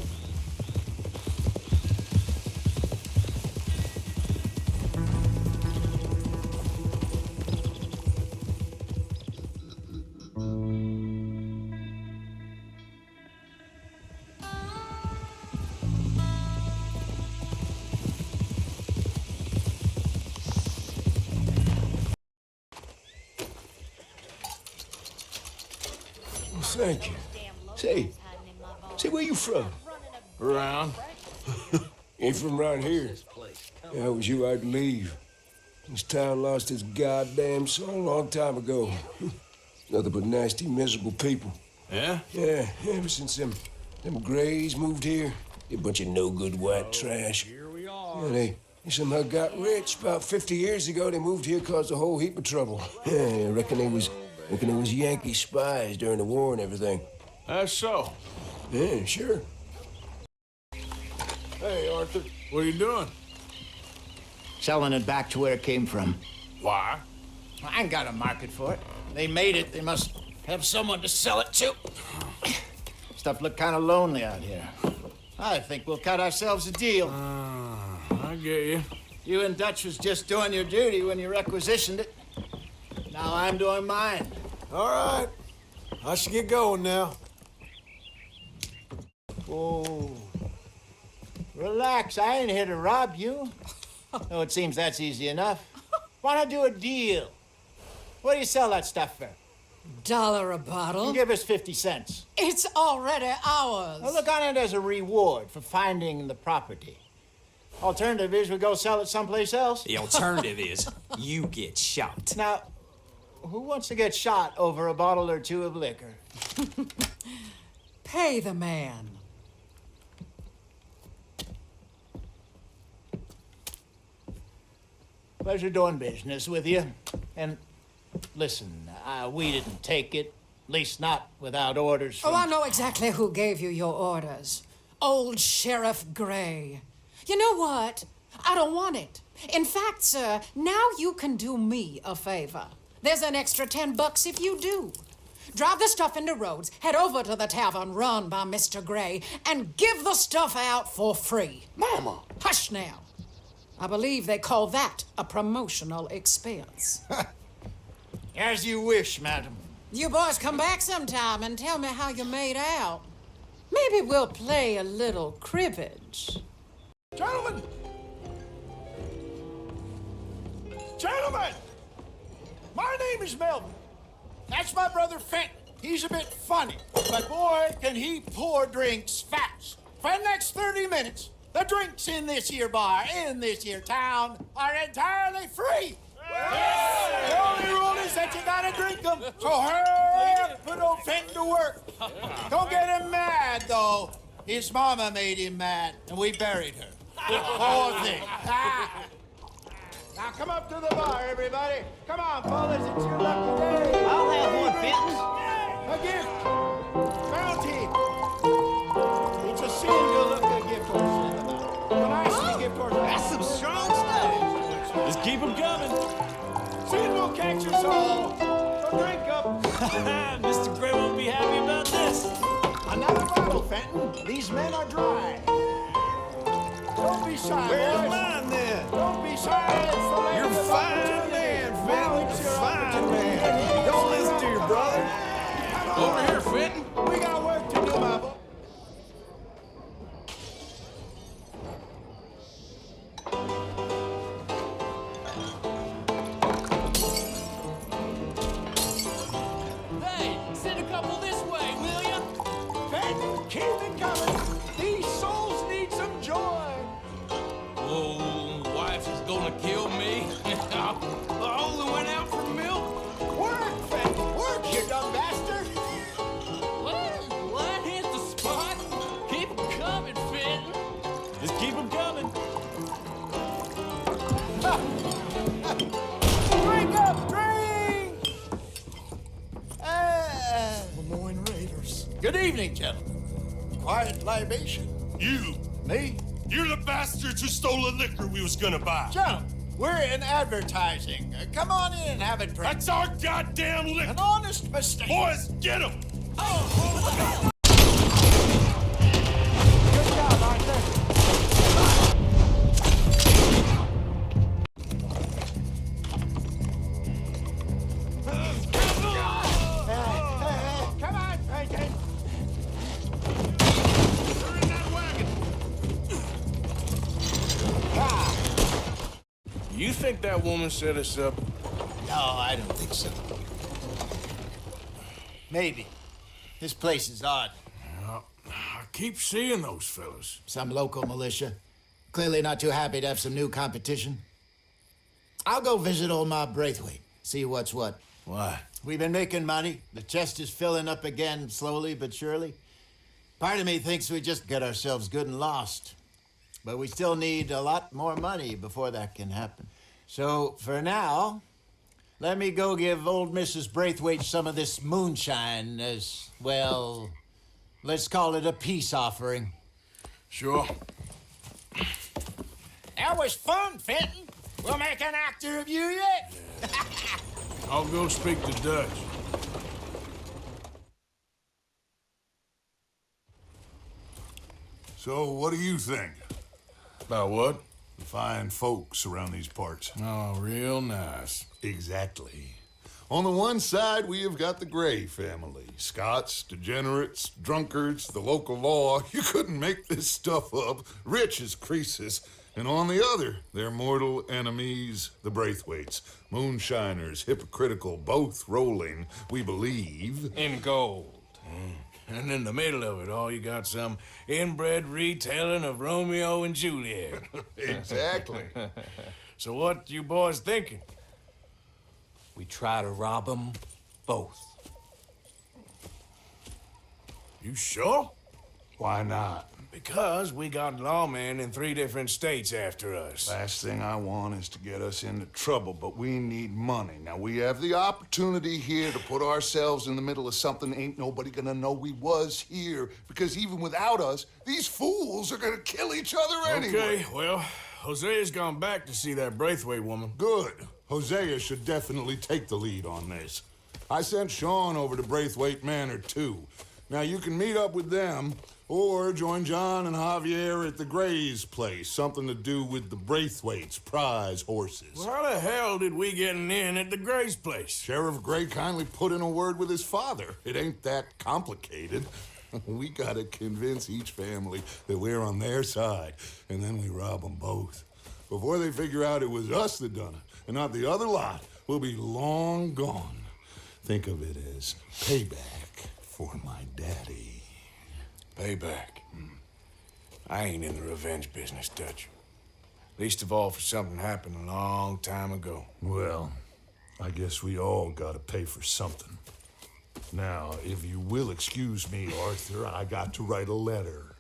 thank you. Say, where you from? Around. Ain't from around here. Yeah, it was you I'd leave. This town lost its goddamn soul a long time ago. Nothing but nasty, miserable people. Yeah? Yeah, ever since them Grays moved here, they a bunch of no-good white trash. Here we are. Yeah, they somehow got rich. About 50 years ago, they moved here, caused a whole heap of trouble. Yeah, I reckon they was Yankee spies during the war and everything. That's so. Yeah, sure. Hey, Arthur, what are you doing? Selling it back to where it came from. Why? I ain't got a market for it. They made it. They must have someone to sell it to. Stuff look kind of lonely out here. I think we'll cut ourselves a deal. I get you. You and Dutch was just doing your duty when you requisitioned it. Now I'm doing mine. All right. I should get going now. Whoa. Relax. I ain't here to rob you. Oh, it seems that's easy enough. Why not do a deal? What do you sell that stuff for? $1 a bottle? You give us 50 cents. It's already ours. Well, look on it as a reward for finding the property. Alternative is we go sell it someplace else. The alternative is you get shot. Now, who wants to get shot over a bottle or two of liquor? Pay the man. Pleasure doing business with you. And listen, we didn't take it. At least not without orders from... Oh, I know exactly who gave you your orders. Old Sheriff Gray. You know what? I don't want it. In fact, sir, now you can do me a favor. There's an extra $10 if you do. Drive the stuff into Rhodes, head over to the tavern run by Mr. Gray, and give the stuff out for free. Mama! Hush now. I believe they call that a promotional expense. As you wish, madam. You boys come back sometime and tell me how you made out. Maybe we'll play a little cribbage. Gentlemen! Gentlemen! My name is Melvin. That's my brother Fenton. He's a bit funny, but boy, can he pour drinks fast. For the next 30 minutes, the drinks in this here bar, in this here town, are entirely free. The only rule is that you gotta drink them. So hurry up, put old Fenton to work. Don't get him mad, though. His mama made him mad, and we buried her. Poor thing. Now come up to the bar, everybody. Come on, fellas, it's your lucky day. I'll have one, Fenton. A gift. Bounty. It's a sin to look a gift horse in the mouth. When I see a gift horse, that's some strong stuff. Just keep them coming. Sin will catch us all. So drink up. Mr. Gray won't be happy about this. Another bottle, Fenton. These men are dry. Don't be shy, Where's boys. mine, then? Don't be shy. It's the land You're of fine opportunity. man, Now Fenton. it's your Fine opportunity. man. Don't listen to your brother. Come on. Over here, Fenton. We got work to do, my boy. Hey, send a couple this way, will ya? Fenton, keep it coming. These souls need some joy. Oh, wife is gonna kill me. I only went out for milk. Work, Fenton. Work, you dumb bastard. What hit the spot? Keep them coming, Fenton. Just keep them coming. Drink up, drink! Lemoyne Raiders. Good evening, gentlemen. Quiet libation. You. Me? You're the bastards who stole the liquor we was gonna buy. Gentlemen, we're in advertising. Come on in and have a drink. That's our goddamn liquor. An honest mistake. Boys, get him! Good job, Arthur. Come on, Franklin. They're in that wagon. You think that woman set us up? No, I don't think so. Maybe. This place is odd. Yeah, I keep seeing those fellas. Some local militia. Clearly not too happy to have some new competition. I'll go visit old Ma Braithwaite, see what's what. Why? We've been making money. The chest is filling up again, slowly but surely. Part of me thinks we just got ourselves good and lost. But we still need a lot more money before that can happen. So, for now, let me go give old Mrs. Braithwaite some of this moonshine as, well, let's call it a peace offering. Sure. That was fun, Fenton. We'll make an actor of you yet. I'll go speak to Dutch. So, what do you think? About what? The fine folks around these parts. Oh, real nice. Exactly. On the one side, we have got the Gray family. Scots, degenerates, drunkards, the local law. You couldn't make this stuff up. Rich as Croesus. And on the other, their mortal enemies, the Braithwaites. Moonshiners, hypocritical, both rolling, we believe, in gold. And in the middle of it all, you got some inbred retelling of Romeo and Juliet. Exactly. So what you boys thinking? We try to rob them both. You sure? Why not? Because we got lawmen in 3 different states after us. Last thing I want is to get us into trouble, but we need money. Now, we have the opportunity here to put ourselves in the middle of something ain't nobody gonna know we was here, because even without us, these fools are gonna kill each other anyway. Okay, well, Hosea's gone back to see that Braithwaite woman. Good. Hosea should definitely take the lead on this. I sent Sean over to Braithwaite Manor, too. Now, you can meet up with them, or join John and Javier at the Gray's place. Something to do with the Braithwaites' prize horses. Well, how the hell did we get in at the Gray's place? Sheriff Gray kindly put in a word with his father. It ain't that complicated. We gotta convince each family that we're on their side, and then we rob them both. Before they figure out it was us that done it, and not the other lot, we'll be long gone. Think of it as payback for my daddy. Payback. I ain't in the revenge business, Dutch. Least of all for something happened a long time ago. Well, I guess we all gotta pay for something. Now, if you will excuse me, Arthur, I got to write a letter.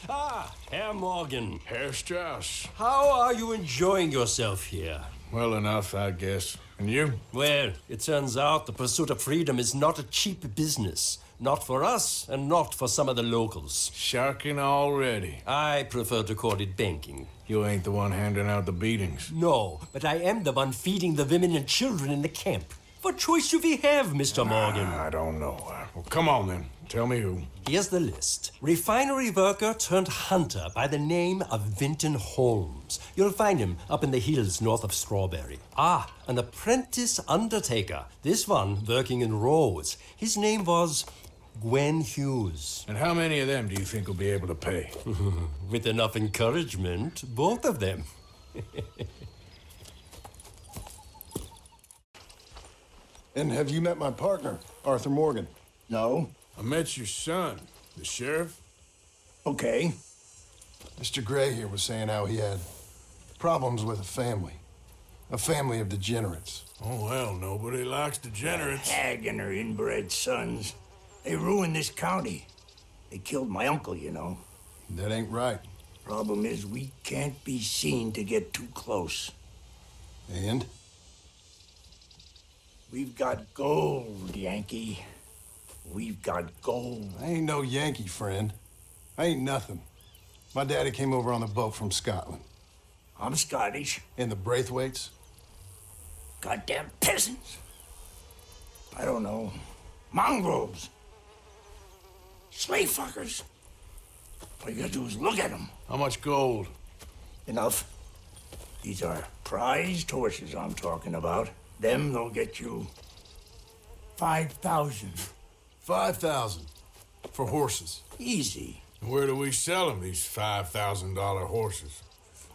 Ah, Herr Morgan. Herr Strauss. How are you enjoying yourself here? Well enough, I guess. And you? Well, it turns out the pursuit of freedom is not a cheap business. Not for us, and not for some of the locals. Sharking already. I prefer to call it banking. You ain't the one handing out the beatings. No, but I am the one feeding the women and children in the camp. What choice do we have, Mr. Morgan? I don't know. Well, come on then. Tell me who. Here's the list. Refinery worker turned hunter by the name of Vinton Holmes. You'll find him up in the hills north of Strawberry. Ah, an apprentice undertaker. This one working in Rhodes. His name was Gwen Hughes. And how many of them do you think will be able to pay? With enough encouragement, both of them. And have you met my partner, Arthur Morgan? No. I met your son, the sheriff. Okay. Mr. Gray here was saying how he had problems with a family of degenerates. Oh, well, nobody likes degenerates. Hag and her inbred sons. They ruined this county. They killed my uncle, you know. That ain't right. Problem is, we can't be seen to get too close. And? We've got gold, Yankee. We've got gold. I ain't no Yankee, friend. I ain't nothing. My daddy came over on the boat from Scotland. I'm Scottish. And the Braithwaites? Goddamn peasants. I don't know. Mongrels. Slave fuckers. All you gotta do is look at them. How much gold? Enough. These are prized horses I'm talking about. Them, they'll get you 5,000. 5,000 for horses. Easy. Where do we sell them, these $5,000 horses?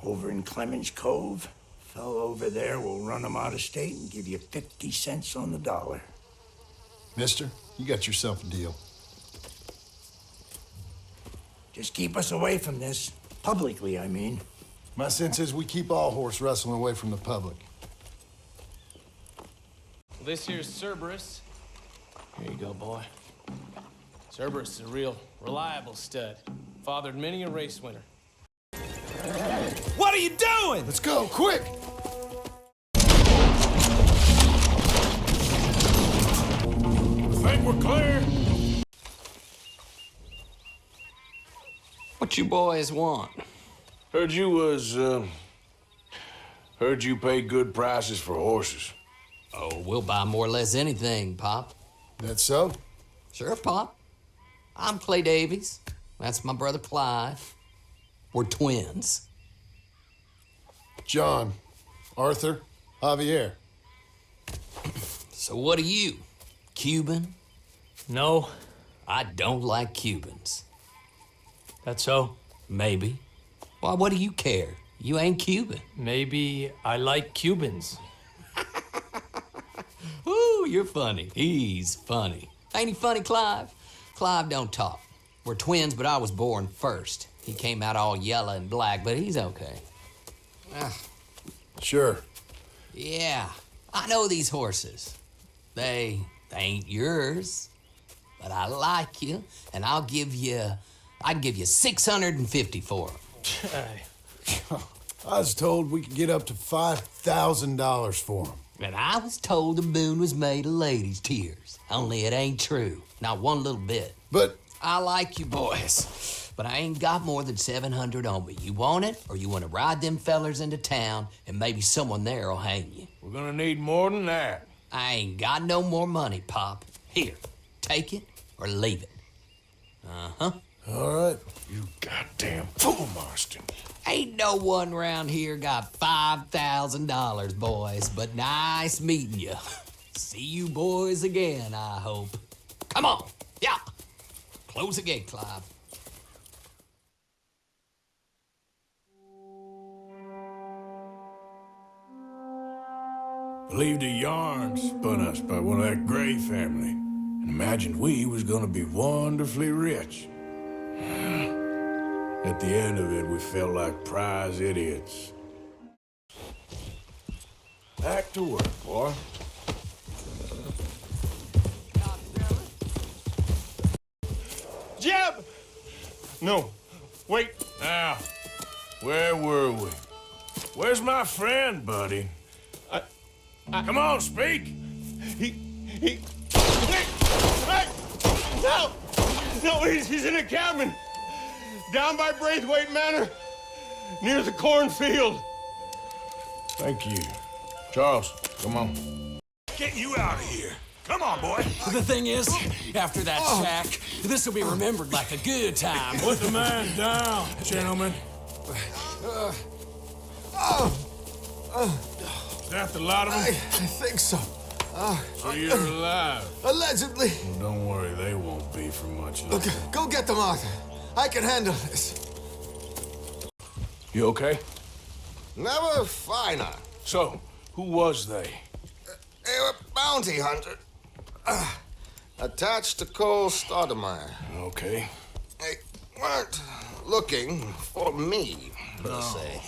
Over in Clemens Cove. Fellow over there will run them out of state and give you 50 cents on the dollar. Mister, you got yourself a deal. Just keep us away from this. Publicly, I mean. My sense is we keep all horse wrestling away from the public. This here's Cerberus. Here you go, boy. Cerberus is a real reliable stud. Fathered many a race winner. What are you doing? Let's go, quick! I think we're clear. What you boys want? Heard you pay good prices for horses. Oh, we'll buy more or less anything, Pop. That so? Sure, Pop. I'm Clay Davies. That's my brother Clyde. We're twins. John, Arthur, Javier. So what are you? Cuban? No. I don't like Cubans. That's so? Maybe. Why, what do you care? You ain't Cuban. Maybe I like Cubans. Ooh, you're funny. He's funny. Ain't he funny, Clive? Clive don't talk. We're twins, but I was born first. He came out all yellow and black, but he's okay. Sure. Yeah, I know these horses. They ain't yours, but I like you, and I can give you $650 for them. I was told we could get up to $5,000 for them. And I was told the moon was made of ladies' tears. Only it ain't true. Not one little bit. But I like you boys, but I ain't got more than $700 on me. You want it, or you want to ride them fellers into town, and maybe someone there'll hang you? We're gonna need more than that. I ain't got no more money, Pop. Here, take it or leave it. Uh-huh. All right. You goddamn fool, Marston. Ain't no one around here got $5,000, boys, but nice meeting you. See you boys again, I hope. Come on, yeah. Close the gate, Clive. Believed a yarn spun us by one of that Gray family and imagined we was gonna be wonderfully rich. At the end of it, we felt like prize idiots. Back to work, boy. Jeb! No, wait. Now, where were we? Where's my friend, buddy? Come on, speak! Hey! No, he's in a cabin. Down by Braithwaite Manor, near the cornfield. Thank you. Charles, come on. Get you out of here. Come on, boy. The thing is, after that shack, this will be remembered like a good time. Put the man down, gentlemen. Is that the lot of them? I think so. So you're alive? Allegedly. Well, don't worry, they won't be for much longer. Look, go get them, Arthur. I can handle this. You okay? Never finer. So, who was they? They were bounty hunters. Attached to Cole Stoudemire. Okay. They weren't looking for me, per se.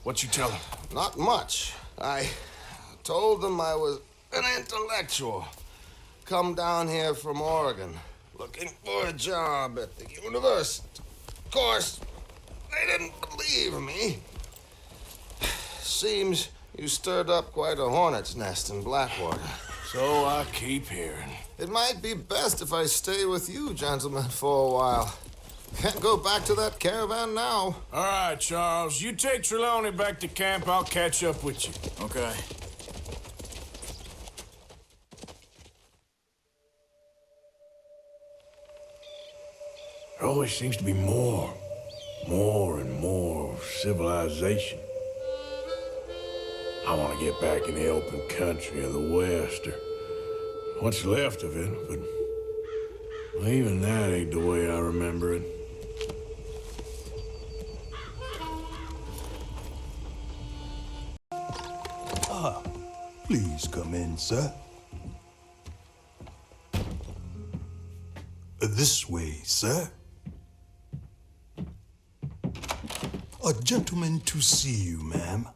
What you tell them? Not much. I told them I was an intellectual. Come down here from Oregon, looking for a job at the university. Of course, they didn't believe me. Seems you stirred up quite a hornet's nest in Blackwater. So I keep hearing. It might be best if I stay with you, gentlemen, for a while. Can't go back to that caravan now. All right, Charles. You take Trelawney back to camp. I'll catch up with you. Okay. There always seems to be more and more civilization. I want to get back in the open country of the West, or what's left of it, but well, even that ain't the way I remember it. Please come in, sir. This way, sir. A gentleman to see you, ma'am.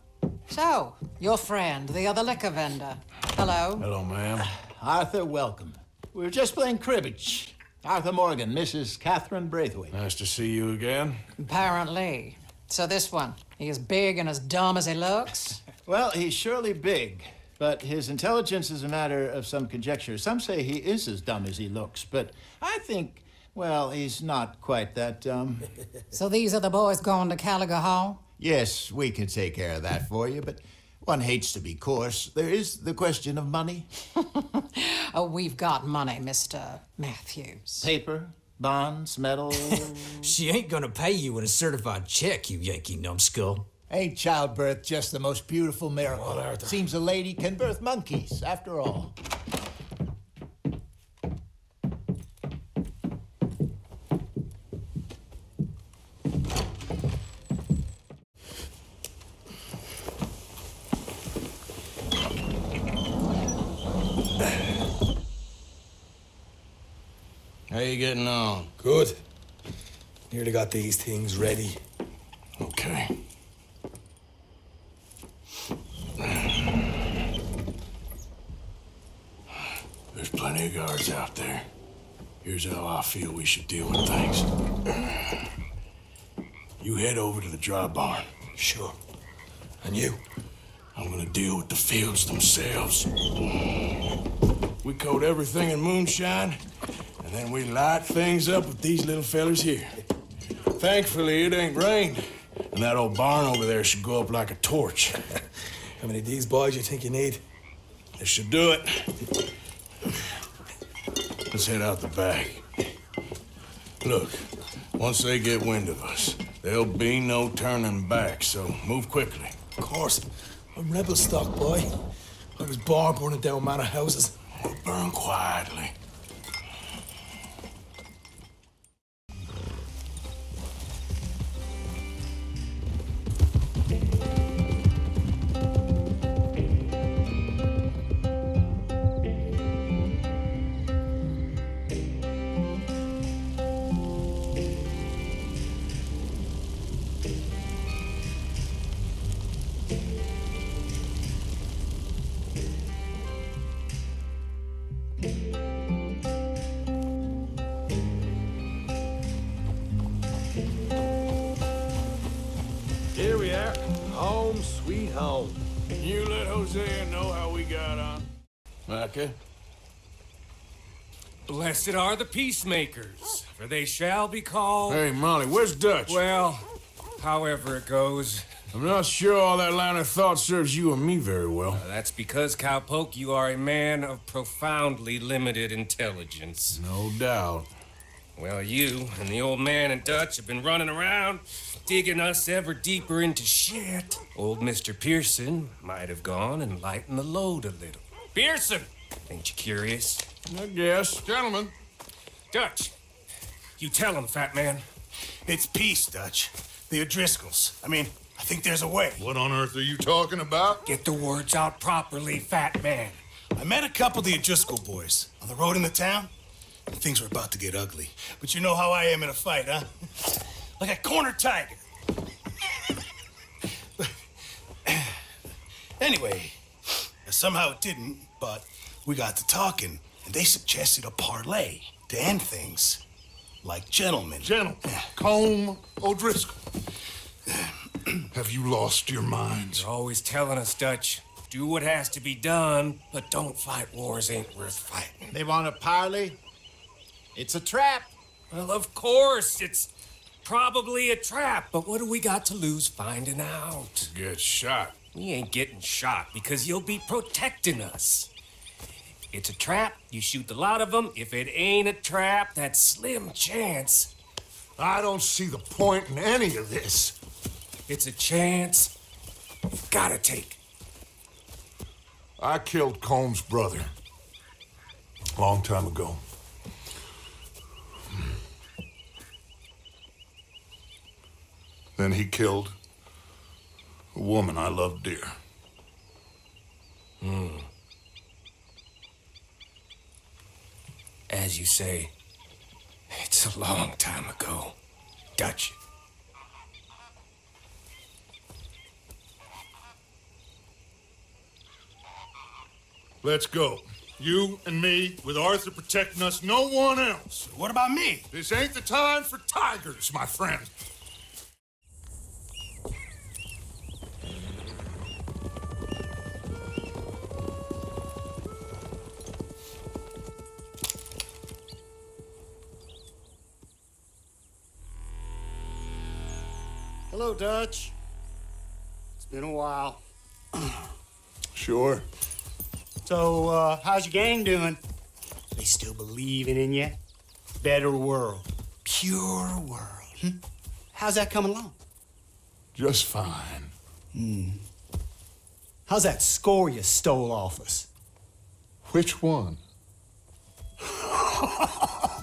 So, your friend, the other liquor vendor. Hello. Hello, ma'am. Arthur, welcome. We were just playing cribbage. Arthur Morgan, Mrs. Catherine Braithwaite. Nice to see you again. Apparently. So this one, he is big and as dumb as he looks? Well, he's surely big, but his intelligence is a matter of some conjecture. Some say he is as dumb as he looks, but I think, well, he's not quite that dumb. So these are the boys going to Caliga Hall? Yes, we can take care of that for you, but one hates to be coarse. There is the question of money. Oh, we've got money, Mr. Matthews. Paper, bonds, metal. She ain't gonna pay you in a certified check, you Yankee numbskull. Ain't childbirth just the most beautiful miracle? Well, Arthur. Seems a lady can birth monkeys, after all. How you getting on? Good. Nearly got these things ready. Okay. There's plenty of guards out there. Here's how I feel we should deal with things. You head over to the dry barn. Sure. And you? I'm gonna deal with the fields themselves. We coat everything in moonshine, and then we light things up with these little fellers here. Thankfully, it ain't rained, and that old barn over there should go up like a torch. How many of these boys you think you need? This should do it. Let's head out the back. Look, once they get wind of us, there'll be no turning back, so move quickly. Of course. I'm rebel stock, boy. I was born burning down manor houses. We'll burn quietly. Here we are. Home, sweet home. You let Hosea know how we got on. Micah? Blessed are the peacemakers, for they shall be called... Hey, Molly, where's Dutch? Well, however it goes. I'm not sure all that line of thought serves you and me very well. That's because, Cowpoke, you are a man of profoundly limited intelligence. No doubt. Well, you and the old man and Dutch have been running around, digging us ever deeper into shit. Old Mr. Pearson might have gone and lightened the load a little. Pearson! Ain't you curious? I guess. Gentlemen. Dutch, you tell him, fat man. It's peace, Dutch. The O'Driscolls. I mean, I think there's a way. What on earth are you talking about? Get the words out properly, fat man. I met a couple of the O'Driscoll boys on the road in the town, and things were about to get ugly. But you know how I am in a fight, huh? Like a corner tiger. Anyway, somehow it didn't, but we got to talking, and they suggested a parlay to end things. Like gentlemen. Gentlemen. Combe O'Driscoll. Have you lost your minds? You're always telling us, Dutch. Do what has to be done, but don't fight wars ain't worth fighting. They want a parley? It's a trap. Well, of course, it's probably a trap, but what do we got to lose finding out? Get shot. We ain't getting shot because you'll be protecting us. It's a trap, you shoot the lot of them. If it ain't a trap, that's slim chance. I don't see the point in any of this. It's a chance you've gotta take. I killed Combs' brother a long time ago. Then he killed a woman I loved dear. As you say, It's a long time ago. Dutch. Let's go. You and me, with Arthur protecting us, no one else. What about me? This ain't the time for tigers, my friend. Hello, Dutch. It's been a while. Sure. So, how's your gang doing? They still believing in you? Better world. Pure world. How's that coming along? Just fine. How's that score you stole off us? Which one? Oh,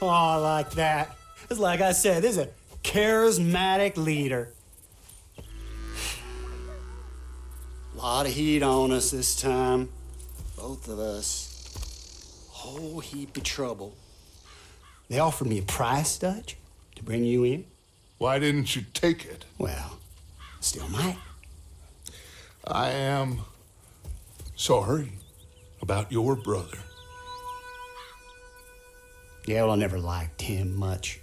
I like that. It's like I said, there's a charismatic leader. Lot of heat on us this time. Both of us. Whole heap of trouble. They offered me a price, Dutch, to bring you in. Why didn't you take it? Well, still might. I am sorry about your brother. Yeah, well, I never liked him much.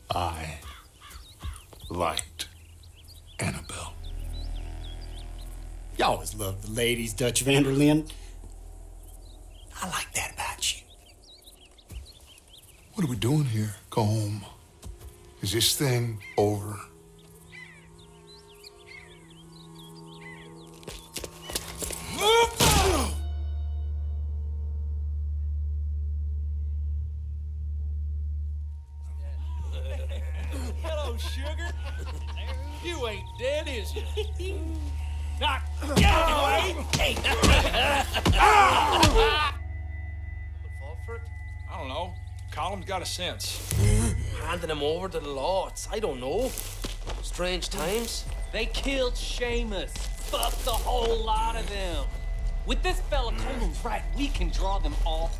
I liked Annabelle. You always loved the ladies, Dutch Vanderlyn. I like that about you. What are we doing here? Go home. Is this thing over? Hello, sugar. You ain't dead, is you? Not get away! Fall for it? I don't know. Column's got a sense. Handing him over to the lords. I don't know. Strange times. They killed Seamus. Fuck the whole lot of them. With this fella Clemens right, we can draw them all.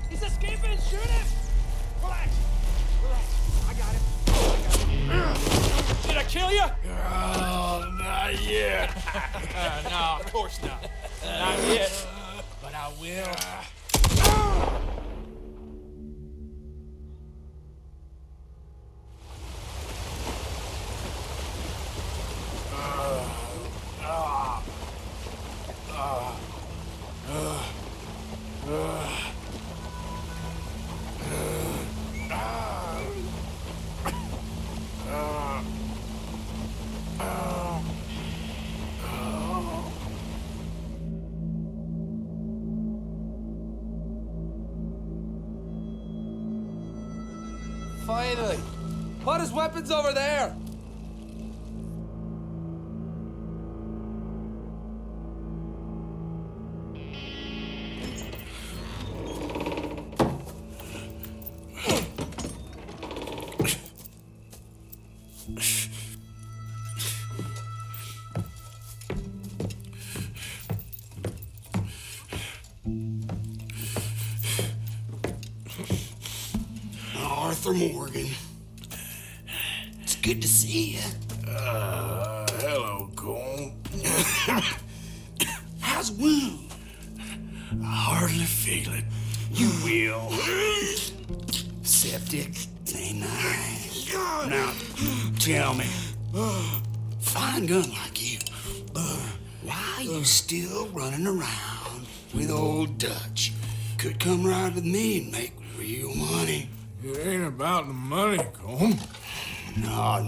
He's escaping! Shoot him! Relax. Relax. I got him. Did I kill you? Oh, not yet. No, of course not. Not yet. But I will. Finally. Put his weapons over there. Arthur Morgan. It's good to see you. Hello, Cole. How's wound? I hardly feel it. You will. Septic ain't nice. Now, tell me, fine gun like you, why you still running around with old Dutch? Could come right with me and make real money. It ain't about the money, Colm. No.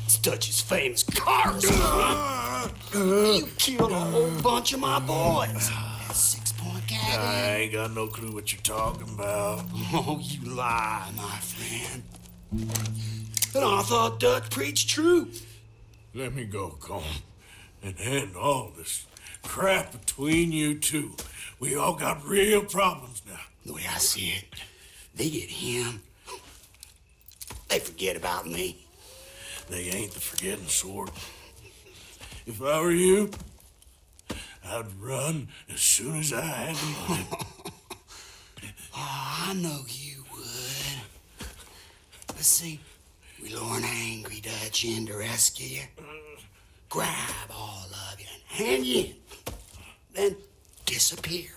It's Dutch's famous car. You killed a whole bunch of my boys. That 6-point cabin. I ain't got no clue what you're talking about. Oh, you lie, my friend. And I thought Dutch preached truth. Let me go, Colm, and end all this crap between you two. We all got real problems now. The way I see it, they get him. They forget about me. They ain't the forgetting sort. If I were you, I'd run as soon as I had the money. Oh, I know you would. jealousy, we lure an angry Dutch in to rescue you, grab all of you and hand you in, then disappear.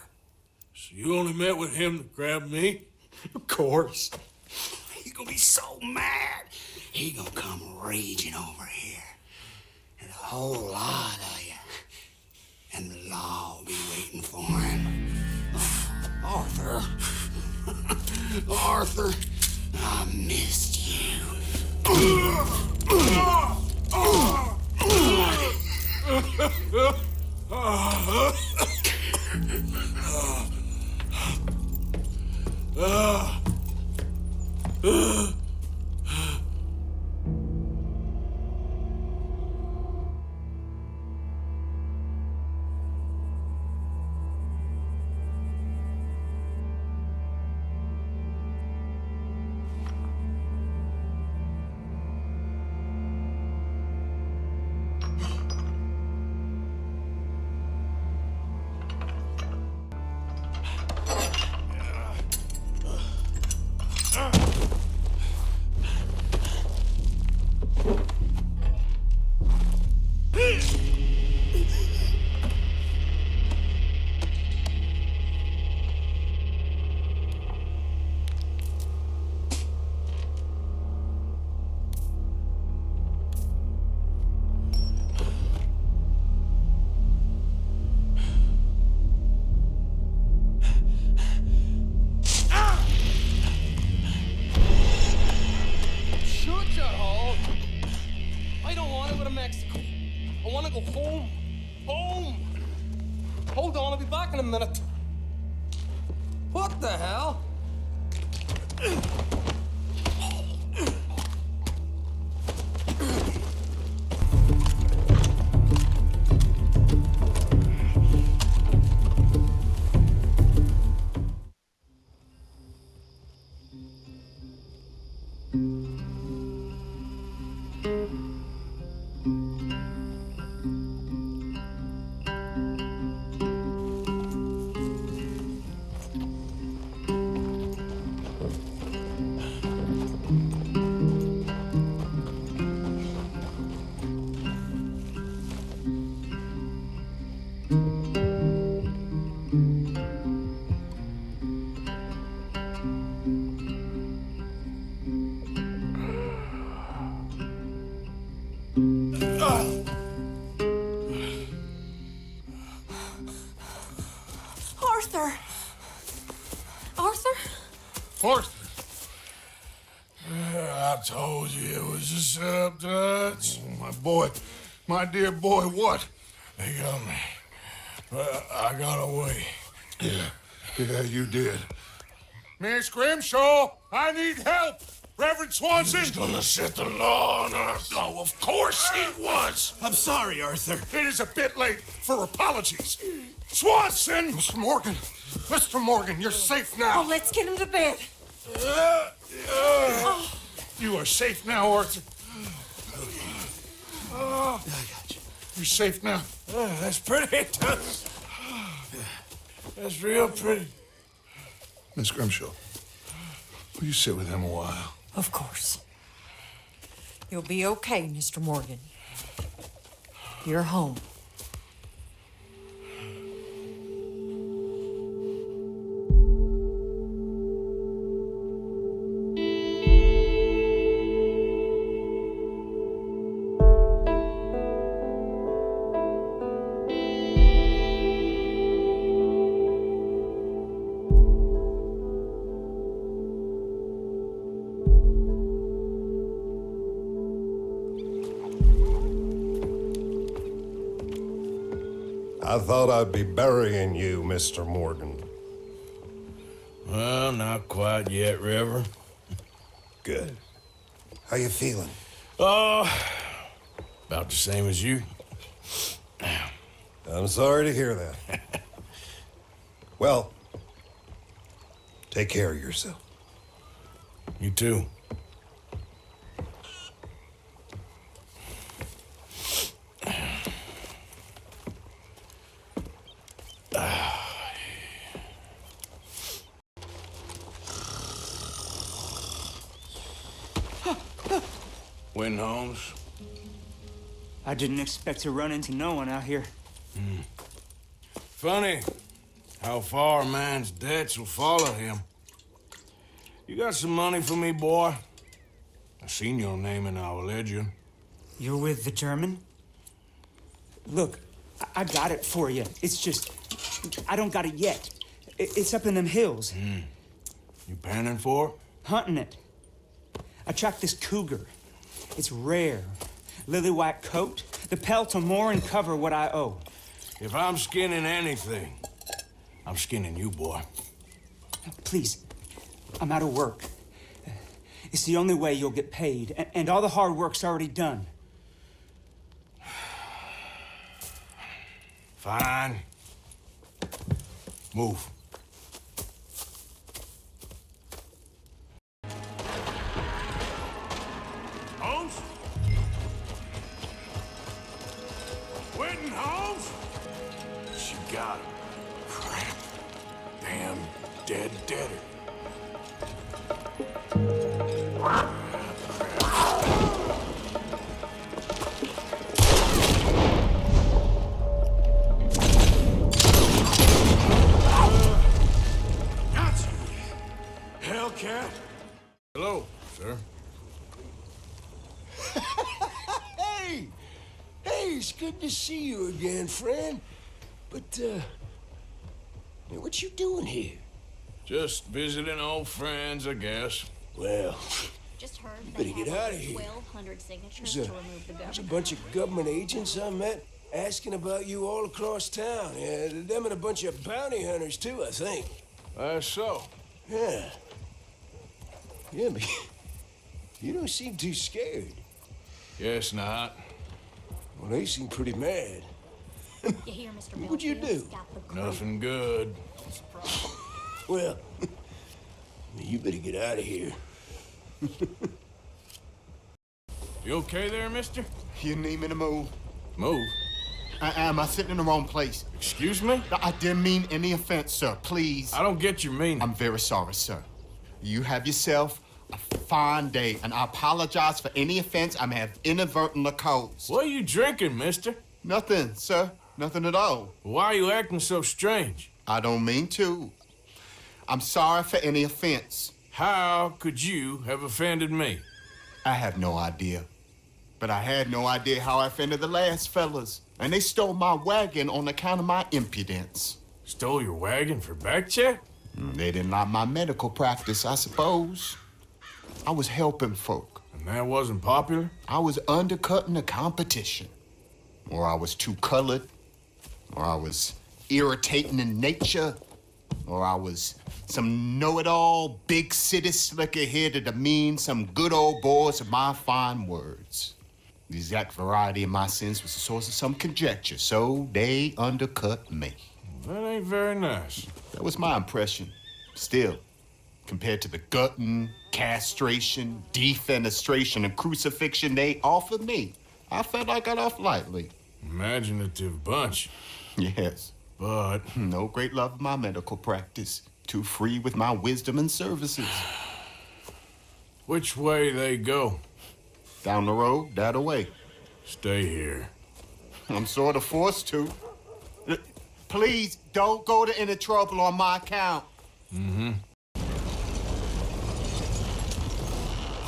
So you only met with him to grab me? Of course. He gonna be so mad, he gonna come raging over here. And a whole lot of you. And the law will be waiting for him. Arthur. Arthur, I missed you. Hold on, I'll be back in a minute. What the hell? Arthur! Arthur? Arthur! I told you it was a setup, Dutch. My boy, my dear boy, what? They got me. But I got away. Yeah, you did. Miss Grimshaw, I need help. Reverend Swanson. He's gonna set the law on us. Oh, of course he was. I'm sorry, Arthur. It is a bit late for apologies. Swanson! Mr. Morgan, you're safe now. Oh, let's get him to bed. You are safe now, Arthur. I got you. You're safe now. That's pretty. That's real pretty. Miss Grimshaw, will you sit with him a while? Of course. You'll be okay, Mr. Morgan. You're home. I thought I'd be burying you, Mr. Morgan. Well, not quite yet, Reverend. Good. How you feeling? About the same as you. I'm sorry to hear that. Well, take care of yourself. You too. Win, Holmes. I didn't expect to run into no one out here. Funny how far a man's debts will follow him. You got some money for me, boy? I seen your name in our ledger. You're with the German? Look, I got it for you. It's just, I don't got it yet. It's up in them hills. You panning for it? Hunting it. I tracked this cougar. It's rare. Lily white coat. The pelt will more and cover what I owe. If I'm skinning anything, I'm skinning you, boy. Please, I'm out of work. It's the only way you'll get paid, and all the hard work's already done. Fine. Move. Holmes? Witten, Holmes? She got him. Crap. Damn deader. Hellcat? Hello, sir. Hey! Hey, it's good to see you again, friend. But, what you doing here? Just visiting old friends, I guess. Well, just heard you better get out of here. 1,200 signatures There's to remove the a government. bunch of government agents I met asking about you all across town. Yeah, them and a bunch of bounty hunters, too, I think. That's so. Yeah. Yeah, but you don't seem too scared. Guess not. Well, they seem pretty mad. You hear, Mr. What'd you do? Nothing good. Well, you better get out of here. You okay there, mister? You need me to move? Move? I am. I'm sitting in the wrong place. Excuse me? I didn't mean any offense, sir. Please. I don't get your meaning. I'm very sorry, sir. You have yourself a fine day, and I apologize for any offense I may have inadvertently caused. What are you drinking, mister? Nothing, sir. Nothing at all. Why are you acting so strange? I don't mean to. I'm sorry for any offense. How could you have offended me? I have no idea. But I had no idea how I offended the last fellas. And they stole my wagon on account of my impudence. Stole your wagon for back check? They didn't like my medical practice, I suppose. I was helping folk. And that wasn't popular? I was undercutting the competition. Or I was too colored. Or I was irritating in nature. Or I was some know-it-all, big city slicker here to demean some good old boys of my fine words. The exact variety of my sins was the source of some conjecture, so they undercut me. That ain't very nice. That was my impression. Still, compared to the gutting, castration, defenestration, and crucifixion they offered me, I felt I got off lightly. Imaginative bunch. Yes. But no great love of my medical practice. Too free with my wisdom and services. Which way they go? Down the road, that way. Stay here. I'm sort of forced to. Please don't go to any trouble on my account. Mm-hmm.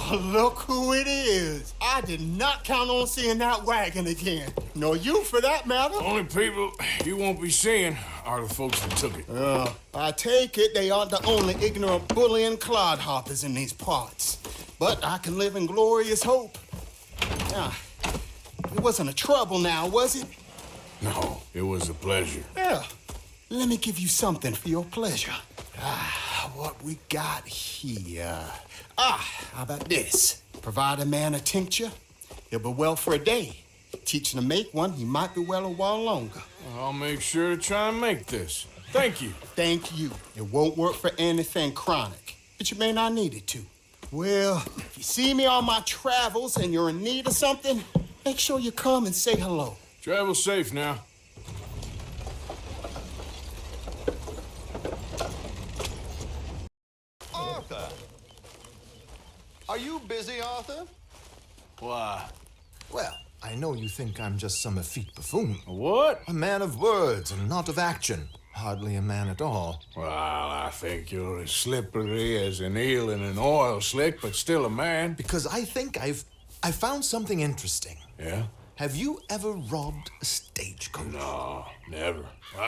Oh, look who it is. I did not count on seeing that wagon again. Nor you, for that matter. Only people you won't be seeing are the folks that took it. I take it they aren't the only ignorant bullying clodhoppers in these parts. But I can live in glorious hope. Now, it wasn't a trouble now, was it? No, it was a pleasure. Yeah. Let me give you something for your pleasure. What we got here? How about this? Provide a man a tincture, he'll be well for a day. Teach him to make one, he might be well a while longer. I'll make sure to try and make this. Thank you. Thank you. It won't work for anything chronic, but you may not need it to. Well, if you see me on my travels and you're in need of something, make sure you come and say hello. Travel safe now. Arthur! Are you busy, Arthur? Why? Well, I know you think I'm just some effete buffoon. What? A man of words and not of action. Hardly a man at all. Well, I think you're as slippery as an eel in an oil slick, but still a man. Because I think I found something interesting. Yeah? Have you ever robbed a stagecoach? No, never.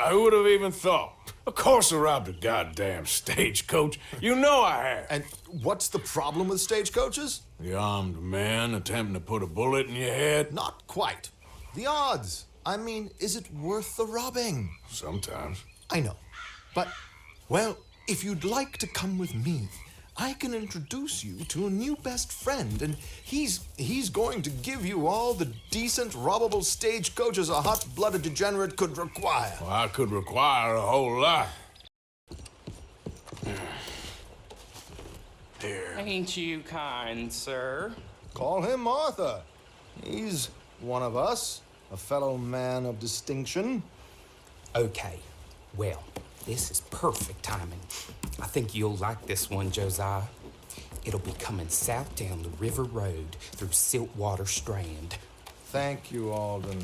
Who would have even thought? Of course I robbed a goddamn stagecoach. You know I have. And what's the problem with stagecoaches? The armed man attempting to put a bullet in your head? Not quite. The odds. I mean, is it worth the robbing? Sometimes. I know. But, well, if you'd like to come with me, I can introduce you to a new best friend, and he's going to give you all the decent, robbable stagecoaches a hot-blooded degenerate could require. Well, I could require a whole lot. Here. Ain't you kind, sir? Call him Arthur. He's one of us, a fellow man of distinction. Okay, well, this is perfect timing. I think you'll like this one, Josiah. It'll be coming south down the river road through Siltwater Strand. Thank you, Alden.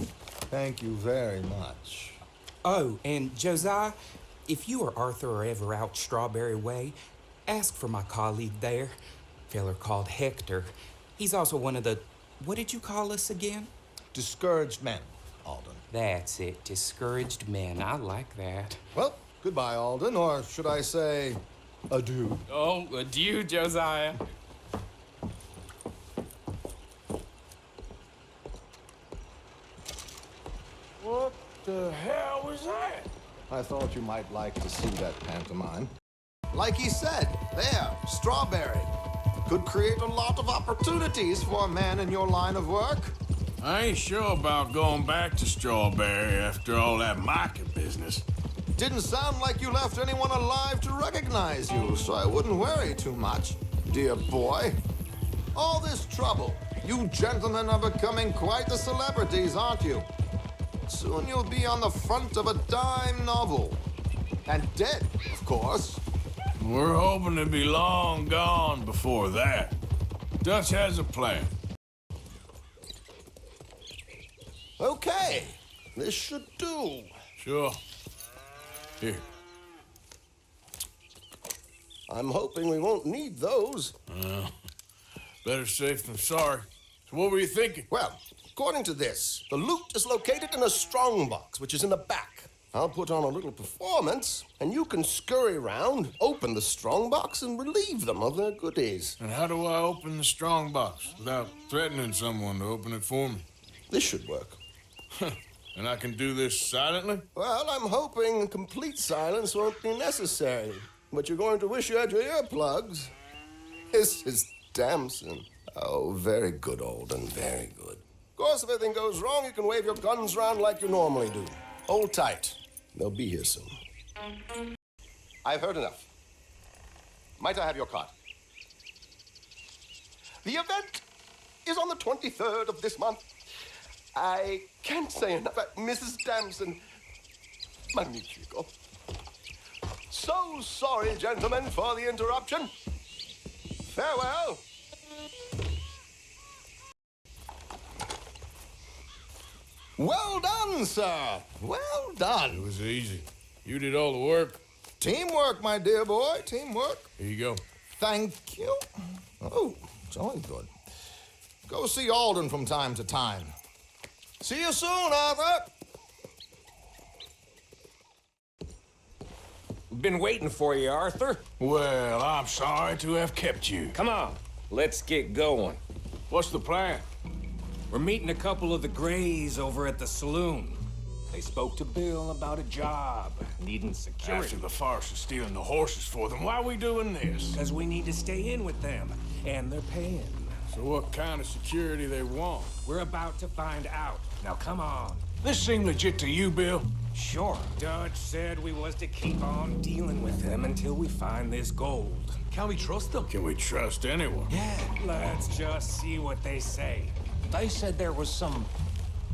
Thank you very much. Oh, and Josiah, if you or Arthur are ever out Strawberry Way, ask for my colleague there, feller called Hector. He's also one of the, what did you call us again? Discouraged men, Alden. That's it, discouraged men. I like that. Well, goodbye, Alden, or should I say, adieu. Oh, adieu, Josiah. What the hell was that? I thought you might like to see that pantomime. Like he said, there, Strawberry. Could create a lot of opportunities for a man in your line of work. I ain't sure about going back to Strawberry after all that market business. Didn't sound like you left anyone alive to recognize you, so I wouldn't worry too much, dear boy. All this trouble, you gentlemen are becoming quite the celebrities, aren't you? Soon you'll be on the front of a dime novel. And dead, of course. We're hoping to be long gone before that. Dutch has a plan. Okay, this should do. Sure. Here. I'm hoping we won't need those. Better safe than sorry. So what were you thinking? Well, according to this, the loot is located in a strongbox, which is in the back. I'll put on a little performance, and you can scurry around, open the strongbox, and relieve them of their goodies. And how do I open the strongbox without threatening someone to open it for me? This should work. And I can do this silently? Well, I'm hoping complete silence won't be necessary. But you're going to wish you had your earplugs. This is Damson. Oh, very good, Alden, very good. Of course, if anything goes wrong, you can wave your guns around like you normally do. Hold tight. They'll be here soon. I've heard enough. Might I have your card? The event is on the 23rd of this month. I can't say enough. Mrs. Damson. Magnifico. So sorry, gentlemen, for the interruption. Farewell. Well done, sir. Well done. It was easy. You did all the work. Teamwork, my dear boy, teamwork. Here you go. Thank you. Oh, jolly good. Go see Alden from time to time. See you soon, Arthur. Been waiting for you, Arthur. Well, I'm sorry to have kept you. Come on, let's get going. What's the plan? We're meeting a couple of the Grays over at the saloon. They spoke to Bill about a job, needing security. After the farce of stealing the horses for them, why are we doing this? Because we need to stay in with them, and they're paying. So what kind of security they want? We're about to find out. Now, come on. This seem legit to you, Bill? Sure. Dutch said we was to keep on dealing with them until we find this gold. Can we trust them? Can we trust anyone? Yeah. Let's just see what they say. They said there was some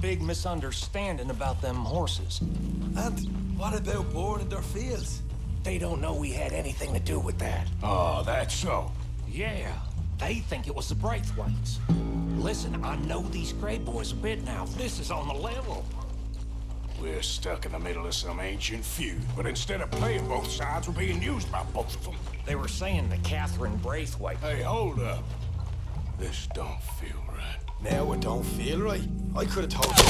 big misunderstanding about them horses. And what about boarding their fields? They don't know we had anything to do with that. Oh, that's so. Yeah. They think it was the Braithwaites. Listen, I know these Gray boys a bit now. This is on the level. We're stuck in the middle of some ancient feud, but instead of playing both sides, we're being used by both of them. They were saying that Catherine Braithwaite... Hey, hold up. This don't feel right. Now it don't feel right. I could have told you.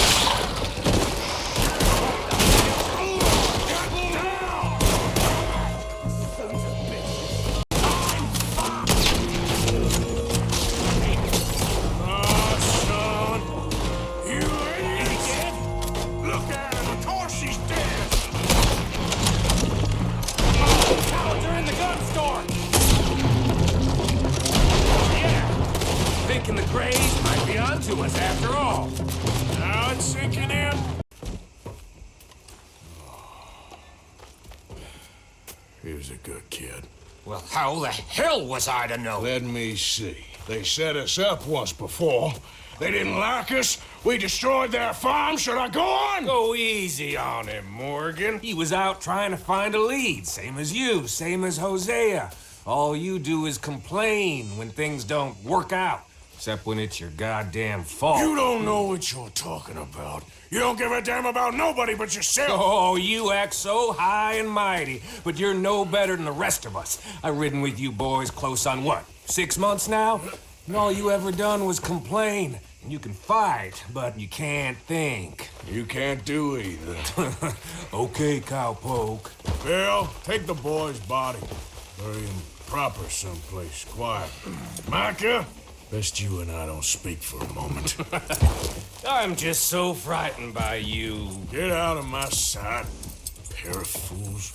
The Grays might be onto us after all. Now it's sinking in. He was a good kid. Well, how the hell was I to know? Let me see. They set us up once before. They didn't like us. We destroyed their farm. Should I go on? Go easy on him, Morgan. He was out trying to find a lead. Same as you, same as Hosea. All you do is complain when things don't work out. Except when it's your goddamn fault. You don't know what you're talking about. You don't give a damn about nobody but yourself. Oh, you act so high and mighty, but you're no better than the rest of us. I've ridden with you boys close on what, 6 months now? And all you ever done was complain. You can fight, but you can't think. You can't do either. Okay, cowpoke. Bill, take the boy's body. Bury him proper someplace quiet. Micah? Best you and I don't speak for a moment. I'm just so frightened by you. Get out of my sight, pair of fools.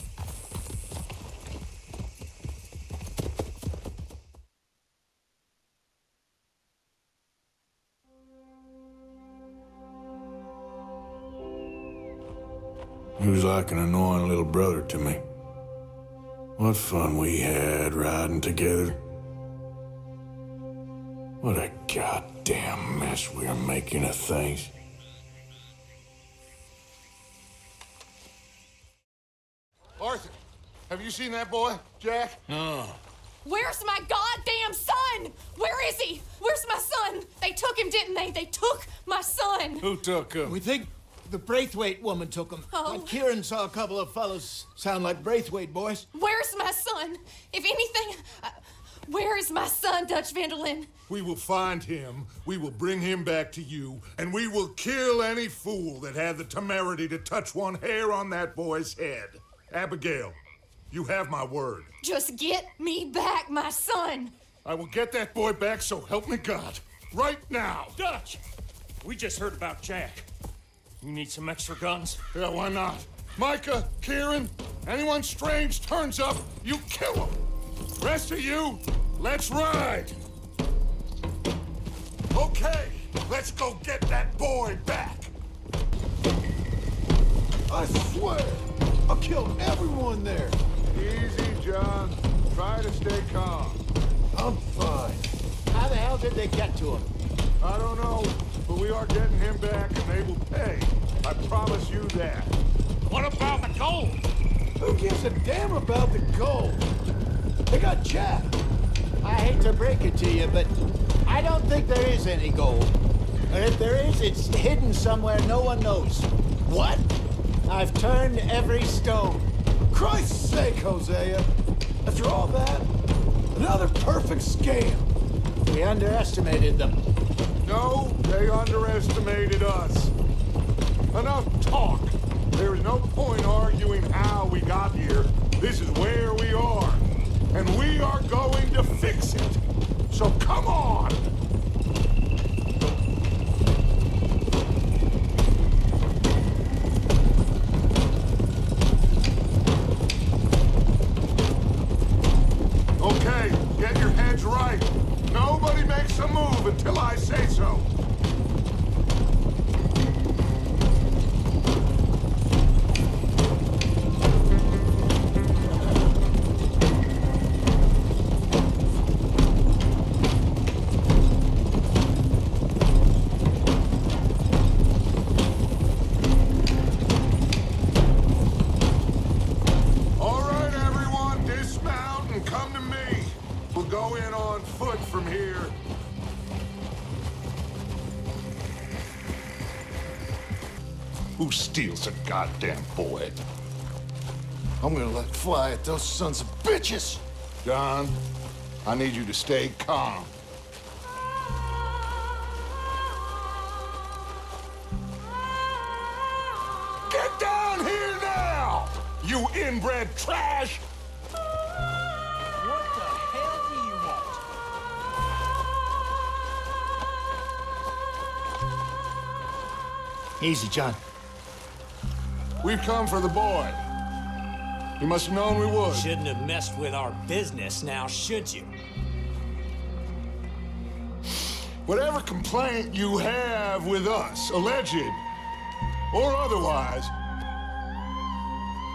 He was like an annoying little brother to me. What fun we had riding together. What a goddamn mess we are making of things. Arthur, have you seen that boy, Jack? No. Where's my goddamn son? Where is he? Where's my son? They took him, didn't they? They took my son. Who took him? We think the Braithwaite woman took him. Oh. But Kieran saw a couple of fellows sound like Braithwaite boys. Where's my son? If anything, where is my son, Dutch Vanderlyn? We will find him, we will bring him back to you, and we will kill any fool that had the temerity to touch one hair on that boy's head. Abigail, you have my word. Just get me back, my son. I will get that boy back, so help me God. Right now. Dutch, we just heard about Jack. You need some extra guns? Yeah, why not? Micah, Kieran, anyone strange turns up, you kill him. Rest of you, let's ride. Okay, let's go get that boy back. I swear, I'll kill everyone there. Easy, John. Try to stay calm. I'm fine. How the hell did they get to him? I don't know, but we are getting him back and they will pay. I promise you that. What about the gold? Who gives a damn about the gold? They got Jack. I hate to break it to you, but I don't think there is any gold. And if there is, it's hidden somewhere no one knows. What? I've turned every stone. Christ's sake, Hosea. After all that, another perfect scam. We underestimated them. No, they underestimated us. Enough talk. There is no point arguing how we got here. This is where we are. And we are going to fix it. So come on! Okay, get your heads right. Nobody makes a move until I say so. All right, everyone, dismount and come to me. We'll go in on foot from here. Who steals a goddamn boy? I'm gonna let fly at those sons of bitches! John, I need you to stay calm. Get down here now! You inbred trash! What the hell do you want? Easy, John. We've come for the boy. You must have known we would. Shouldn't have messed with our business now, should you? Whatever complaint you have with us, alleged or otherwise,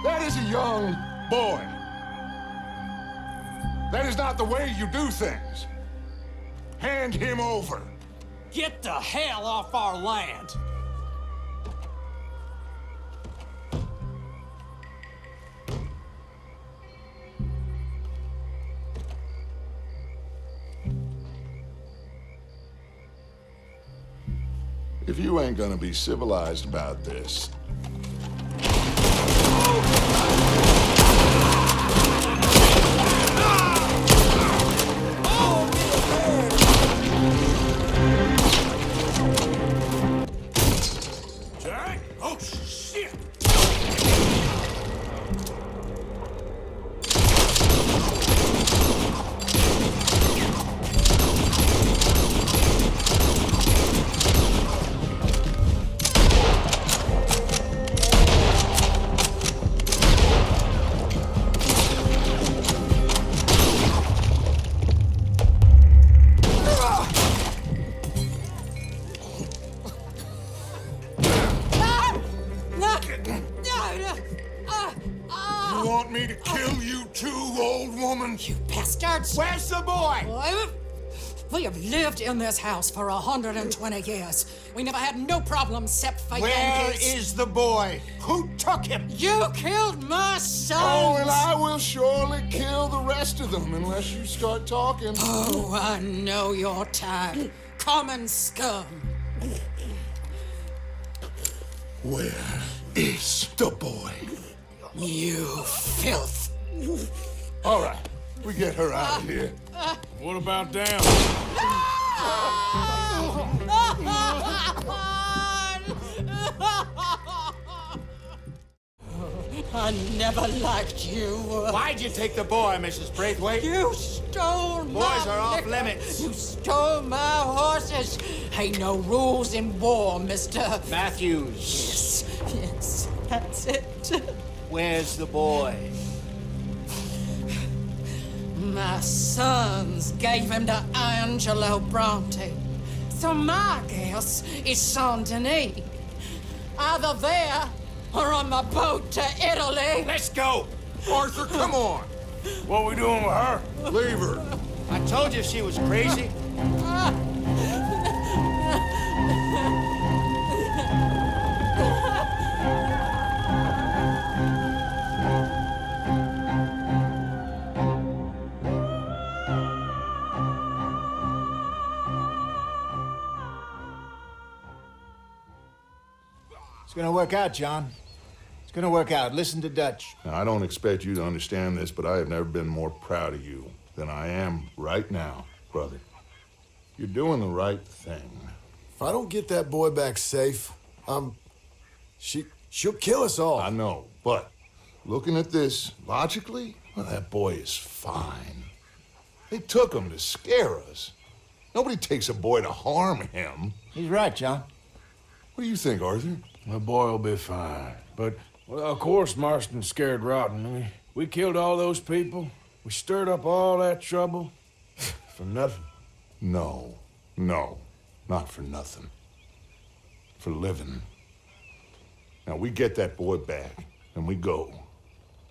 that is a young boy. That is not the way you do things. Hand him over. Get the hell off our land! If you ain't gonna be civilized about this, Jack? Oh, shit! You want me to kill you too, old woman? You bastards! Where's the boy? We have lived in this house for 120 years. We never had no problems except for Where Yankees. is the boy? Who took him? You killed my son! oh, and I will surely kill the rest of them unless you start talking. Oh, I know your type. Common scum. Where is the boy? You filth. All right, we get her out of here. What about down? I never liked you. Why'd you take the boy, Mrs. Braithwaite? You stole my Boys are off liquor. limits. You stole my horses. Ain't no rules in war, mister. Matthews. Yes, that's it. Where's the boy? My sons gave him to Angelo Bronte. So my guess is Saint Denis. Either there or on the boat to Italy. Let's go. Arthur, come on. What we doing with her? Leave her. I told you she was crazy. It's gonna work out, John. It's gonna work out. Listen to Dutch. Now, I don't expect you to understand this, but I have never been more proud of you than I am right now, brother. You're doing the right thing. If I don't get that boy back safe, she'll kill us all. I know, but looking at this logically, well, that boy is fine. They took him to scare us. Nobody takes a boy to harm him. He's right, John. What do you think, Arthur? The boy will be fine. But, well, of course, Marston's scared rotten. I mean, we killed all those people. We stirred up all that trouble for nothing. No, not for nothing. For living. Now, we get that boy back, and we go.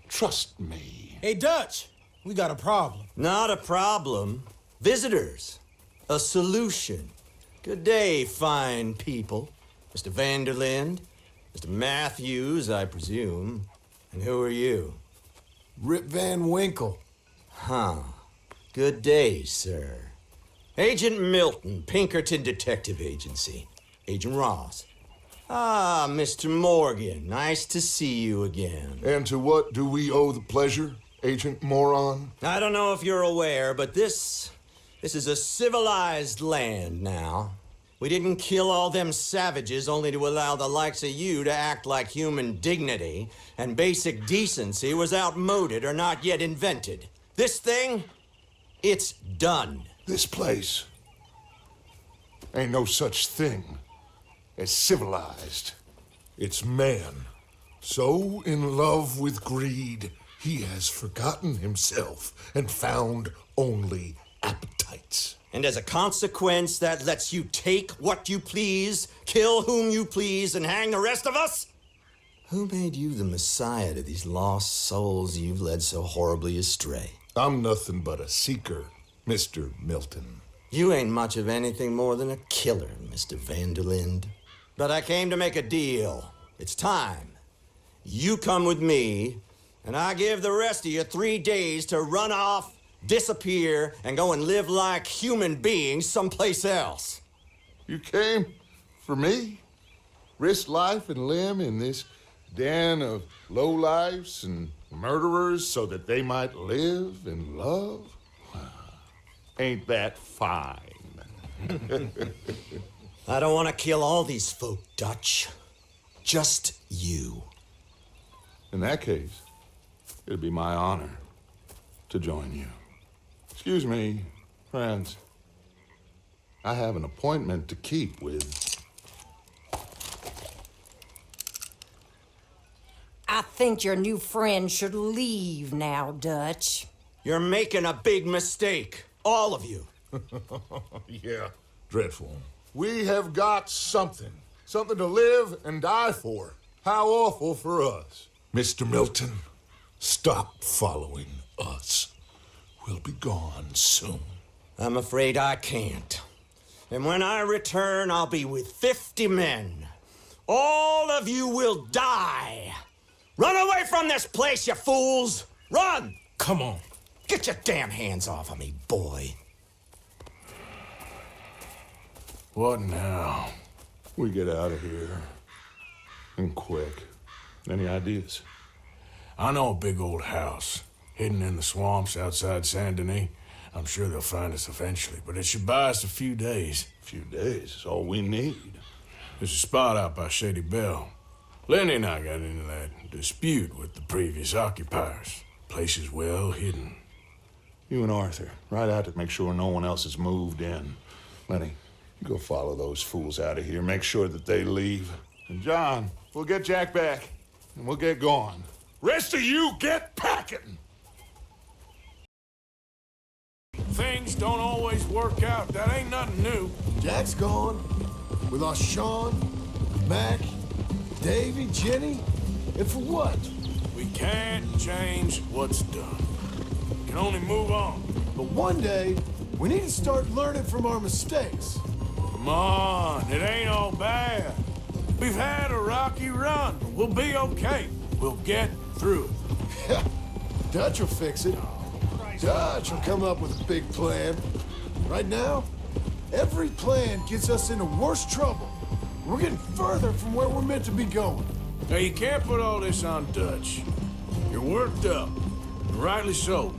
Trust me. Hey, Dutch, we got a problem. Not a problem. Visitors. A solution. Good day, fine people. Mr. Vanderlind, Mr. Matthews, I presume. And who are you? Rip Van Winkle. Huh. Good day, sir. Agent Milton, Pinkerton Detective Agency. Agent Ross. Ah, Mr. Morgan, nice to see you again. And to what do we owe the pleasure, Agent Moron? I don't know if you're aware, but this is a civilized land now. We didn't kill all them savages only to allow the likes of you to act like human dignity and basic decency was outmoded or not yet invented. This thing, it's done. This place ain't no such thing as civilized. It's man, so in love with greed, he has forgotten himself and found only appetites. And as a consequence, that lets you take what you please, kill whom you please, and hang the rest of us? Who made you the messiah to these lost souls you've led so horribly astray? I'm nothing but a seeker, Mr. Milton. You ain't much of anything more than a killer, Mr. Vanderlind. But I came to make a deal. It's time. You come with me, and I give the rest of you 3 days to run off, disappear, and go and live like human beings someplace else. You came for me? Risk life and limb in this den of lowlifes and murderers so that they might live and love? Ain't that fine? I don't want to kill all these folk, Dutch. Just you. In that case, it'd be my honor to join you. Excuse me, friends. I have an appointment to keep with... I think your new friend should leave now, Dutch. You're making a big mistake. All of you. Yeah, dreadful. We have got something. Something to live and die for. How awful for us. Mr. Milton, stop following us. We'll be gone soon. I'm afraid I can't. And when I return, I'll be with 50 men. All of you will die. Run away from this place, you fools! Run! Come on. Get your damn hands off of me, boy. What now? We get out of here. And quick. Any ideas? I know a big old house hidden in the swamps outside Saint Denis. I'm sure they'll find us eventually, but it should buy us a few days. A few days is all we need. There's a spot out by Shady Belle. Lenny and I got into that dispute with the previous occupiers. Place is well hidden. You and Arthur, ride out to make sure no one else has moved in. Lenny, you go follow those fools out of here. Make sure that they leave. And John, we'll get Jack back, and we'll get going. Rest of you, get packing! Things don't always work out. That ain't nothing new. Jack's gone. We lost Sean, Mac, Davy, Jenny. And for what? We can't change what's done. We can only move on. But one day, we need to start learning from our mistakes. Come on, it ain't all bad. We've had a rocky run, but we'll be okay. We'll get through it. Dutch will fix it. Dutch will come up with a big plan. Right now, every plan gets us into worse trouble. We're getting further from where we're meant to be going. Now, you can't put all this on Dutch. You're worked up, and rightly so.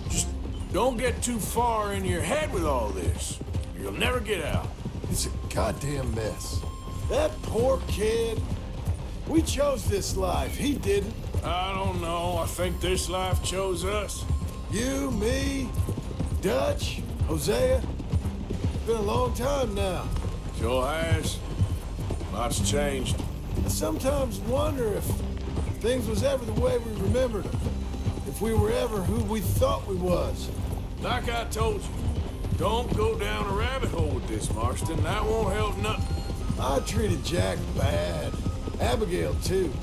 Just don't get too far in your head with all this. You'll never get out. It's a goddamn mess. That poor kid. We chose this life. He didn't. I don't know. I think this life chose us. You, me, Dutch, Hosea. It's been a long time now. Sure has. Lots changed. I sometimes wonder if things was ever the way we remembered them. If we were ever who we thought we was. Like I told you, don't go down a rabbit hole with this, Marston. That won't help nothing. I treated Jack bad. Abigail, too.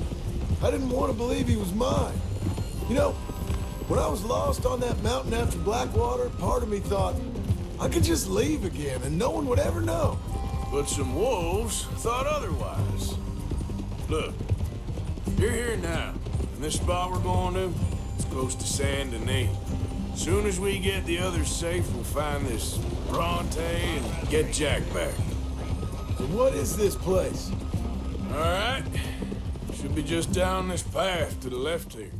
I didn't want to believe he was mine. You know, when I was lost on that mountain after Blackwater, part of me thought I could just leave again and no one would ever know. But some wolves thought otherwise. Look, you're here now, and this spot we're going to, it's close to Saint Denis. As soon as we get the others safe, we'll find this Bronte and get Jack back. So what is this place? All right. Should be just down this path to the left here.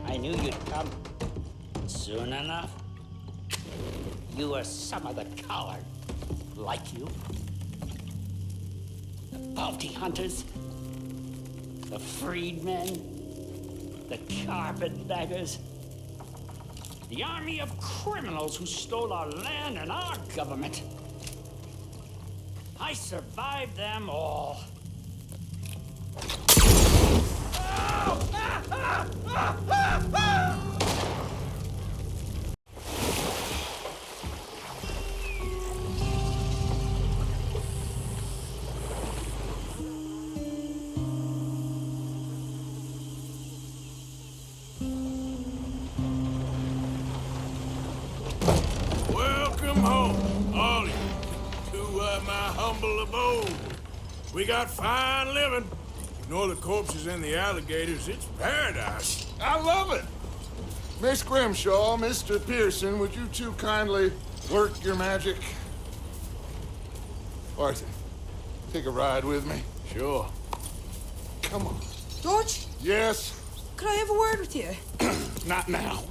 I knew you'd come soon enough. You were some of the coward, like you. The bounty hunters, the freedmen, the carpetbaggers, the army of criminals who stole our land and our government. I survived them all. Welcome home, all of you, to my humble abode. We got fine living. Ignore the corpses and the alligators. It's paradise. I love it. Miss Grimshaw, Mr. Pearson, would you two kindly work your magic? Arthur, take a ride with me. Sure. Come on. Dutch, Yes? could I have a word with you? Not now.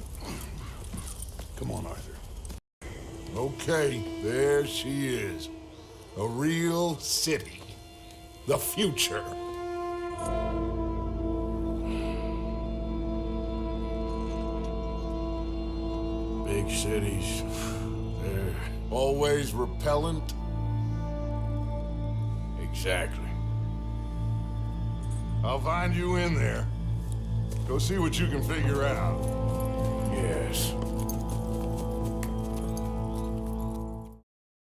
Come on, Arthur. Okay, there she is. A real city. The future. Big cities. They're always repellent. Exactly. I'll find you in there. Go see what you can figure out. Yes.